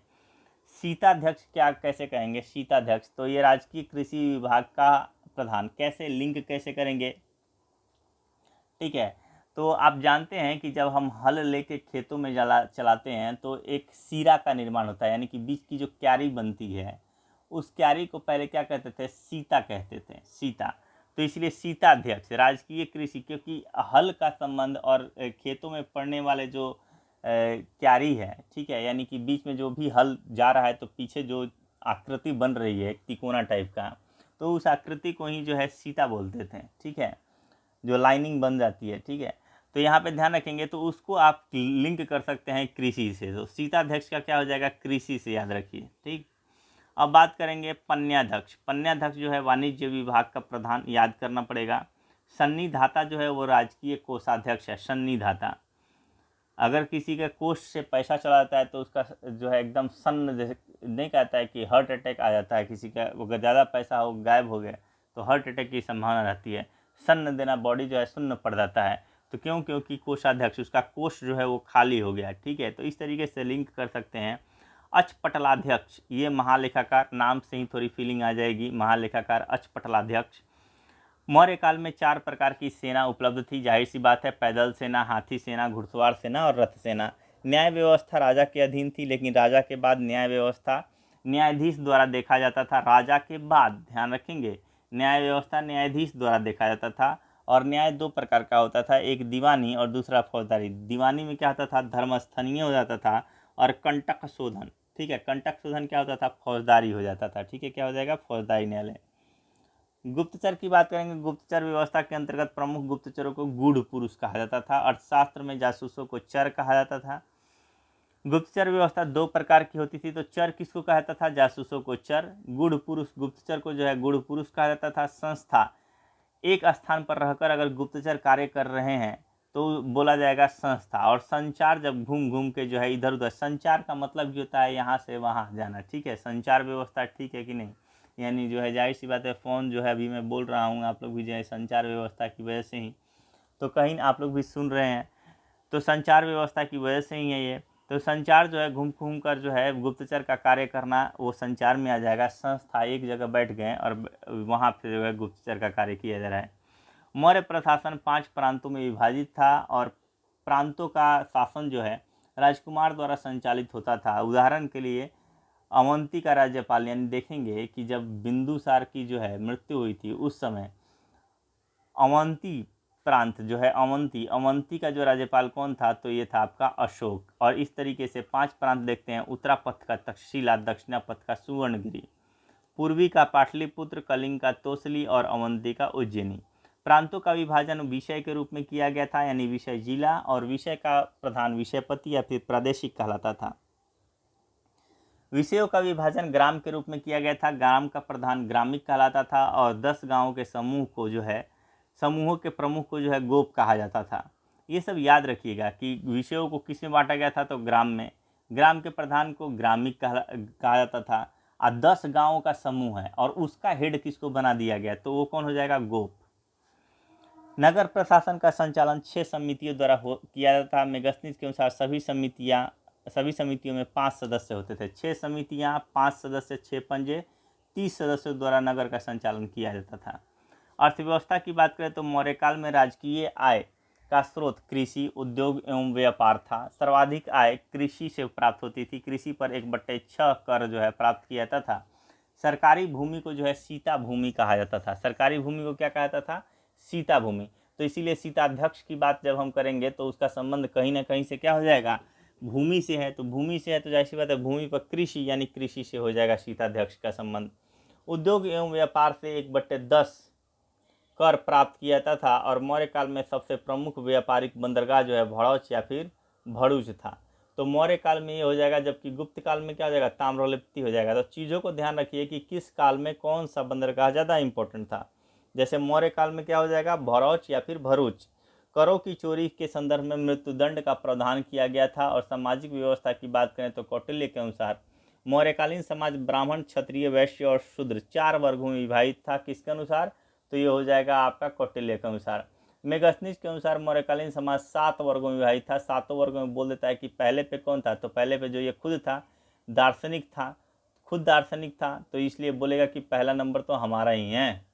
सीताध्यक्ष क्या, कैसे कहेंगे सीताध्यक्ष, तो ये राजकीय कृषि विभाग का प्रधान, कैसे लिंक कैसे करेंगे, ठीक है। तो आप जानते हैं कि जब हम हल लेके खेतों में चलाते हैं तो एक सीरा का निर्माण होता है, यानी कि बीच की जो क्यारी बनती है, उस क्यारी को पहले क्या कहते थे, सीता कहते थे, सीता। तो इसलिए सीताध्यक्ष राजकीय कृषि, क्योंकि हल का संबंध और खेतों में पड़ने वाले जो क्यारी है, ठीक है, यानी कि बीच में जो भी हल जा रहा है तो पीछे जो आकृति बन रही है तिकोना टाइप का, तो उस आकृति को ही जो है सीता बोलते थे, ठीक है, जो लाइनिंग बन जाती है, ठीक है। तो यहाँ पे ध्यान रखेंगे तो उसको आप लिंक कर सकते हैं कृषि से, तो सीताध्यक्ष का क्या हो जाएगा, कृषि से, याद रखिए, ठीक। अब बात करेंगे पन्याध्यक्ष। पन्याध्यक्ष जो है वाणिज्य विभाग का प्रधान, याद करना पड़ेगा। सन्निधाता जो है वो राजकीय कोषाध्यक्ष है, सन्निधाता। अगर किसी के कोष से पैसा चला जाता है तो उसका जो है एकदम सन्न, जैसे नहीं कहता है कि हार्ट अटैक आ जाता है किसी का, अगर ज़्यादा पैसा हो गायब हो गया तो हार्ट अटैक की संभावना रहती है। सन्न देना, बॉडी जो है सुन्न पड़ जाता है, तो क्यों, क्योंकि कोषाध्यक्ष, उसका कोष जो है वो खाली हो गया, ठीक है। तो इस तरीके से लिंक कर सकते हैं। अचपटलाध्यक्ष, ये महालेखाकार, नाम से ही थोड़ी फीलिंग आ जाएगी, महालेखाकार अचपटलाध्यक्ष। मौर्य काल में 4 प्रकार की सेना उपलब्ध थी, जाहिर सी बात है, पैदल सेना, हाथी सेना, घुड़सवार सेना और रथ सेना। न्याय व्यवस्था राजा के अधीन थी, लेकिन राजा के बाद न्याय व्यवस्था न्यायाधीश द्वारा देखा जाता था। राजा के बाद, ध्यान रखेंगे, न्याय व्यवस्था न्यायाधीश द्वारा देखा जाता था। और न्याय 2 प्रकार का होता था, एक दीवानी और दूसरा फौजदारी। दीवानी में क्या होता था, धर्मस्थनीय हो जाता था, और कंटक शोधन, ठीक है, कंटक शोधन क्या होता था, फौजदारी हो जाता था, ठीक है, क्या हो जाएगा, फौजदारी न्यायालय। गुप्तचर की बात करेंगे। गुप्तचर व्यवस्था के अंतर्गत प्रमुख गुप्तचरों को गूढ़ पुरुष कहा जाता था। अर्थशास्त्र में जासूसों को चर कहा जाता था। गुप्तचर व्यवस्था 2 प्रकार की होती थी, तो चर किसको कहा जाता था, जासूसों को चर। गूढ़ पुरुष, गुप्तचर को जो है गूढ़ पुरुष कहा जाता था। संस्था, एक स्थान पर रहकर अगर गुप्तचर कार्य कर रहे हैं तो बोला जाएगा संस्था। और संचार, जब घूम घूम के जो है इधर उधर, संचार का मतलब भी होता है यहाँ से वहाँ जाना, ठीक है, संचार व्यवस्था, ठीक है कि नहीं, यानी जो है जाहिर सी बात है, फ़ोन जो है अभी मैं बोल रहा हूँ, आप लोग भी जो है संचार व्यवस्था की वजह से ही, तो कहीं आप लोग भी सुन रहे हैं, तो संचार व्यवस्था की वजह से ही है ये। तो संचार जो है घूम घूम कर जो है गुप्तचर का कार्य करना, वो संचार में आ जाएगा। संस्था, एक जगह बैठ गए और वहाँ पर जो है गुप्तचर का कार्य किया जा रहा है। मौर्य प्रशासन 5 प्रांतों में विभाजित था, और प्रांतों का शासन जो है राजकुमार द्वारा संचालित होता था। उदाहरण के लिए अवंती का राज्यपाल, यानी देखेंगे कि जब बिंदुसार की जो है मृत्यु हुई थी उस समय अवंती प्रांत जो है, अवंती का जो राज्यपाल कौन था, तो ये था आपका अशोक। और इस तरीके से 5 प्रांत देखते हैं। उत्तरापथ का तक्षशिला, दक्षिणापथ का सुवर्णगिरी, पूर्वी का पाटलिपुत्र, कलिंग का तोसली और अवंती का उज्जैनी। प्रांतों का विभाजन विषय के रूप में किया गया था, यानी विषय जिला, और विषय का प्रधान विषयपति या फिर प्रादेशिक कहलाता था। विषयों का विभाजन ग्राम के रूप में किया गया था, ग्राम का प्रधान ग्रामिक कहलाता था, और 10 गांवों के समूह को जो है, समूहों के प्रमुख को जो है गोप कहा जाता था। ये सब याद रखिएगा कि विषयों को किस में बांटा गया था, तो ग्राम में। ग्राम के प्रधान को ग्रामिक कहा जाता था। 10 गांवों का समूह है और उसका हेड किसको बना दिया गया, तो वो कौन हो जाएगा, गोप। नगर प्रशासन का संचालन 6 समितियों द्वारा किया जाता था। मेगास्थनीज के अनुसार सभी समितियों में 5 सदस्य होते थे। 6 समितियां, 5 सदस्य, 6 पंजे, 30 सदस्यों द्वारा नगर का संचालन किया जाता था। अर्थव्यवस्था की बात करें तो मौर्य काल में राजकीय आय का स्रोत कृषि, उद्योग एवं व्यापार था। सर्वाधिक आय कृषि से प्राप्त होती थी। कृषि पर 1/6 कर जो है प्राप्त किया जाता था। सरकारी भूमि को जो है सीता भूमि कहा जाता था। सरकारी भूमि को क्या कहा जाता था, सीता भूमि। तो इसीलिए सीताध्यक्ष की बात जब हम करेंगे तो उसका संबंध कहीं ना कहीं से क्या हो जाएगा, भूमि से है। तो भूमि से है तो जाहिर सी बात है भूमि पर कृषि यानी कृषि से हो जाएगा सीताध्यक्ष का संबंध। उद्योग एवं व्यापार से 1/10 कर प्राप्त किया जाता था। और मौर्य काल में सबसे प्रमुख व्यापारिक बंदरगाह जो है भड़ौच या फिर भड़ूच था। तो मौर्य काल में ये हो जाएगा, जबकि गुप्त काल में क्या हो जाएगा, ताम्रलिप्ति हो जाएगा। तो चीज़ों को ध्यान रखिए कि किस काल में कौन सा बंदरगाह ज़्यादा इंपॉर्टेंट था। जैसे मौर्य काल में क्या हो जाएगा, भड़ौच या फिर भरूच। करों की चोरी के संदर्भ में मृत्युदंड का प्रावधान किया गया था। और सामाजिक व्यवस्था की बात करें तो कौटिल्य के अनुसार मौर्यकालीन समाज ब्राह्मण, क्षत्रिय, वैश्य और शूद्र 4 वर्गों में विभाजित था। किसके अनुसार, तो ये हो जाएगा आपका कौटिल्य के अनुसार। मेगास्थनीज के अनुसार मौर्यकालीन समाज 7 वर्गों में विभाजित था। 7 वर्गों में बोल देता है कि पहले पे कौन था, तो पहले पे जो ये खुद था दार्शनिक था, खुद दार्शनिक था, तो इसलिए बोलेगा कि पहला नंबर तो हमारा ही है।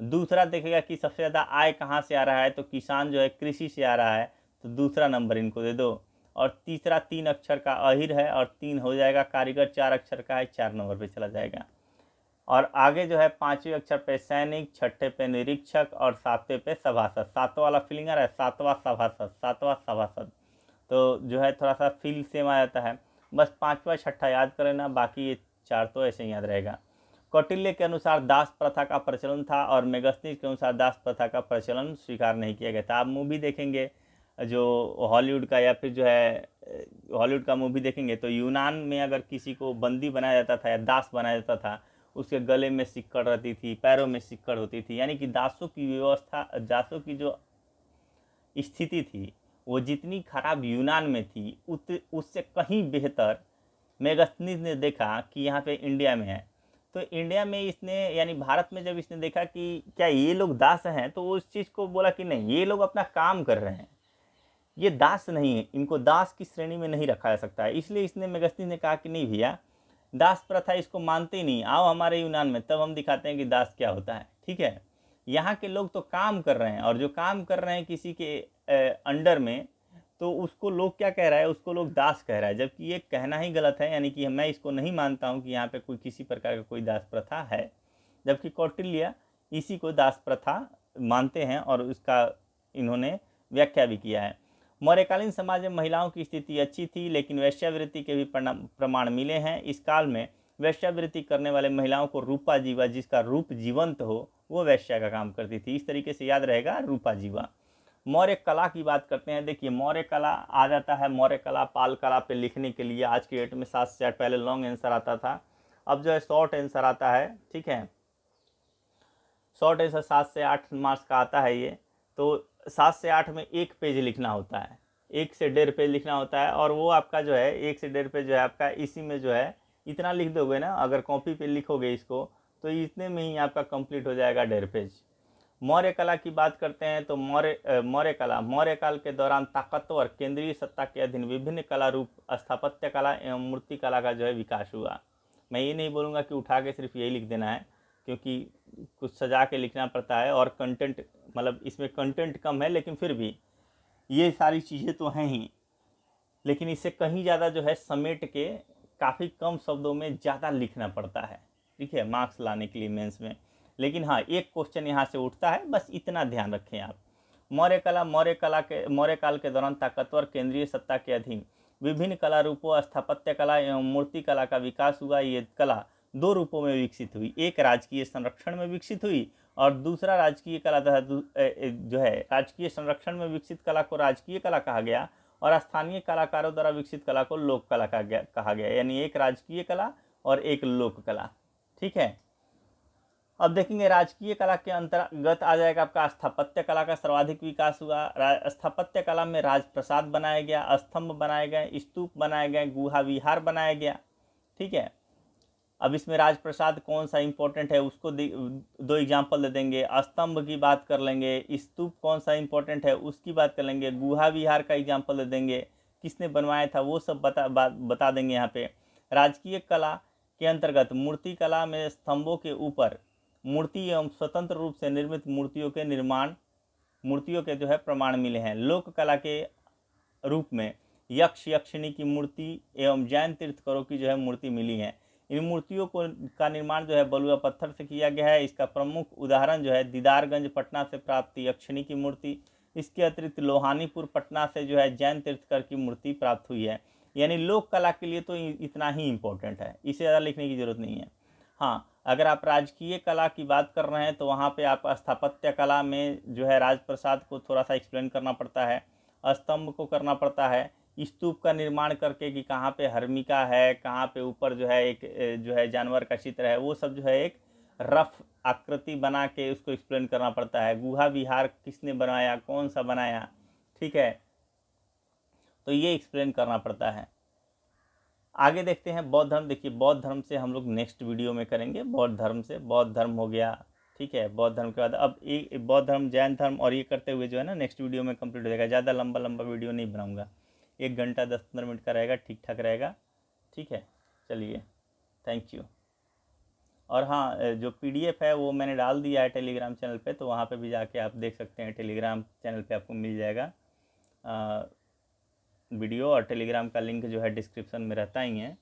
दूसरा देखेगा कि सबसे ज़्यादा आय कहाँ से आ रहा है, तो किसान जो है कृषि से आ रहा है, तो दूसरा नंबर इनको दे दो। और तीसरा 3 अक्षर का अहिर है और 3 हो जाएगा कारीगर, 4 अक्षर का है, 4 नंबर पे चला जाएगा। और आगे जो है 5वें अक्षर पे सैनिक, 6ठे पे निरीक्षक और 7वें पे सभासद। 7वां वाला फीलिंग आ रहा है, 7वां सभासद, 7वां सभासद। तो जो है थोड़ा सा फील सेम आ जाता है। बस 5वां 6ठा याद कर लेना, बाकी ये 4 तो ऐसे ही याद रहेगा। कौटिल्य के अनुसार दास प्रथा का प्रचलन था और मेगास्थनीज के अनुसार दास प्रथा का प्रचलन स्वीकार नहीं किया गया था। आप मूवी देखेंगे जो हॉलीवुड का या फिर जो है हॉलीवुड का मूवी देखेंगे तो यूनान में अगर किसी को बंदी बनाया जाता था या दास बनाया जाता था, उसके गले में सिक्कड़ रहती थी, पैरों में सिक्कड़ होती थी। यानी कि दासों की व्यवस्था, दासों की जो स्थिति थी वो जितनी खराब यूनान में थी उससे कहीं बेहतर मेगास्थनीज ने देखा कि यहाँ पे इंडिया में है। तो इंडिया में इसने यानी भारत में जब इसने देखा कि क्या ये लोग दास हैं, तो वो उस चीज़ को बोला कि नहीं, ये लोग अपना काम कर रहे हैं, ये दास नहीं है, इनको दास की श्रेणी में नहीं रखा जा सकता है। इसलिए इसने मेगास्थनीज ने कहा कि नहीं भैया, दास प्रथा इसको मानते ही नहीं, आओ हमारे यूनान में, तब हम दिखाते हैं कि दास क्या होता है। ठीक है, यहाँ के लोग तो काम कर रहे हैं और जो काम कर रहे हैं किसी के अंडर में, तो उसको लोग क्या कह रहा है, उसको लोग दास कह रहा है, जबकि ये कहना ही गलत है। यानी कि मैं इसको नहीं मानता हूँ कि यहाँ पे कोई किसी प्रकार का कोई दास प्रथा है, जबकि कौटिल्य इसी को दास प्रथा मानते हैं और उसका इन्होंने व्याख्या भी किया है। मौर्यकालीन समाज में महिलाओं की स्थिति अच्छी थी, लेकिन वेश्यावृत्ति के भी प्रमाण मिले हैं। इस काल में वेश्यावृत्ति करने वाले महिलाओं को रूपा जीवा, जिसका रूप जीवंत हो, वो वैश्या का काम करती थी। इस तरीके से याद रहेगा रूपा जीवा। मौर्य कला की बात करते हैं। देखिए मौर्य कला आ जाता है, मौर्य कला पाल कला पे लिखने के लिए आज के डेट में 7 से 8 पहले लॉन्ग आंसर आता था, अब जो है शॉर्ट आंसर आता है। ठीक है, शॉर्ट आंसर 7 से 8 मार्क्स का आता है ये। तो 7 से 8 में 1 पेज लिखना होता है, 1 से 1.5 पेज लिखना होता है। और वो आपका जो है 1 से 1.5 पेज जो है आपका इसी में जो है इतना लिख दोगे ना, अगर कॉपी पे लिखोगे इसको तो इतने में ही आपका कंप्लीट हो जाएगा 1.5 पेज। मौर्य कला की बात करते हैं तो मौर्य कला मौर्य काल के दौरान ताकतवर केंद्रीय सत्ता के अधीन विभिन्न कला रूप स्थापत्य कला एवं मूर्ति कला का जो है विकास हुआ। मैं ये नहीं बोलूँगा कि उठा के सिर्फ यही लिख देना है, क्योंकि कुछ सजा के लिखना पड़ता है और कंटेंट, मतलब इसमें कंटेंट कम है, लेकिन फिर भी ये सारी चीज़ें तो हैं ही, लेकिन इससे कहीं ज़्यादा जो है समेट के काफ़ी कम शब्दों में ज़्यादा लिखना पड़ता है। ठीक है, मार्क्स लाने के लिए मेंस में। लेकिन हाँ, एक क्वेश्चन यहाँ से उठता है, बस इतना ध्यान रखें आप। मौर्य काल के दौरान ताकतवर केंद्रीय सत्ता के अधीन विभिन्न कला रूपों स्थापत्य कला एवं मूर्ति कला का विकास हुआ। ये कला 2 रूपों में विकसित हुई, एक राजकीय संरक्षण में विकसित हुई और दूसरा राजकीय कला तथा जो है राजकीय संरक्षण में विकसित कला को राजकीय कला कहा गया और स्थानीय कलाकारों द्वारा विकसित कला को लोक कला कहा गया। यानी एक राजकीय कला और एक लोक कला। ठीक है, अब देखेंगे राजकीय कला के अंतर्गत आ जाएगा आपका स्थापत्य कला का सर्वाधिक विकास हुआ। स्थापत्य कला में राजप्रसाद बनाया गया, स्तंभ बनाए गए, स्तूप बनाए गए, गुहा विहार बनाया गया। ठीक है, अब इसमें राजप्रसाद कौन सा इंपॉर्टेंट है उसको दो एग्जाम्पल दे देंगे, स्तंभ की बात कर लेंगे, स्तूप कौन सा इंपॉर्टेंट है उसकी बात कर लेंगे, गुहा विहार का एग्जाम्पल दे देंगे, किसने बनवाया था वो सब बता देंगे। यहाँ पे राजकीय कला के अंतर्गत मूर्ति कला में स्तंभों के ऊपर मूर्ति एवं स्वतंत्र रूप से निर्मित मूर्तियों के जो है प्रमाण मिले हैं। लोक कला के रूप में यक्ष यक्षिणी की मूर्ति एवं जैन तीर्थकरों की जो है मूर्ति मिली है। इन मूर्तियों का निर्माण जो है बलुआ पत्थर से किया गया है। इसका प्रमुख उदाहरण जो है दीदारगंज पटना से प्राप्त यक्षिणी की मूर्ति। इसके अतिरिक्त लोहानीपुर पटना से जो है जैन तीर्थकर की मूर्ति प्राप्त हुई है। यानी लोक कला के लिए तो इतना ही इम्पोर्टेंट है, इससे ज़्यादा लिखने की ज़रूरत नहीं है। हाँ, अगर आप राजकीय कला की बात कर रहे हैं तो वहाँ पे आप स्थापत्य कला में जो है राजप्रसाद को थोड़ा सा एक्सप्लेन करना पड़ता है, स्तंभ को करना पड़ता है, स्तूप का निर्माण करके कि कहाँ पे हर्मिका है, कहाँ पे ऊपर जो है एक जो है जानवर का चित्र है, वो सब जो है एक रफ आकृति बना के उसको एक्सप्लेन करना पड़ता है। गुहा विहार किसने बनाया, कौन सा बनाया, ठीक है, तो ये एक्सप्लेन करना पड़ता है। आगे देखते हैं बौद्ध धर्म। देखिए बौद्ध धर्म से हम लोग नेक्स्ट वीडियो में करेंगे। बौद्ध धर्म से बौद्ध धर्म हो गया, ठीक है। बौद्ध धर्म के बाद अब एक बौद्ध धर्म, जैन धर्म और ये करते हुए जो है ना नेक्स्ट वीडियो में कंप्लीट हो जाएगा। ज़्यादा लंबा वीडियो नहीं बनाऊंगा, 1 घंटा 10-15 मिनट का रहेगा, ठीक ठाक रहेगा, ठीक है। चलिए, थैंक यू। और हाँ, जो PDF है वो मैंने डाल दिया है टेलीग्राम चैनल पे, तो वहाँ पे भी जाके आप देख सकते हैं। टेलीग्राम चैनल पे आपको मिल जाएगा वीडियो, और टेलीग्राम का लिंक जो है डिस्क्रिप्शन में रहता ही है।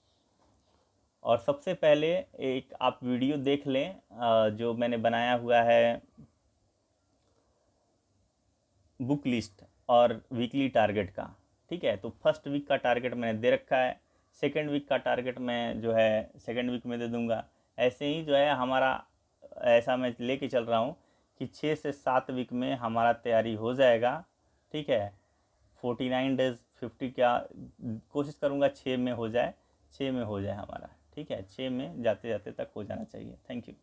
और सबसे पहले एक आप वीडियो देख लें जो मैंने बनाया हुआ है बुक लिस्ट और वीकली टारगेट का, ठीक है। तो फर्स्ट वीक का टारगेट मैंने दे रखा है, सेकेंड वीक का टारगेट मैं जो है सेकेंड वीक में दे दूंगा। ऐसे ही जो है हमारा, ऐसा मैं लेके चल रहा हूँ कि 6 से 7 वीक में हमारा तैयारी हो जाएगा, ठीक है। 49 डेज़ 50 क्या कोशिश करूँगा 6 में हो जाए, 6 में हो जाए हमारा, ठीक है। 6 में जाते जाते तक हो जाना चाहिए। Thank you.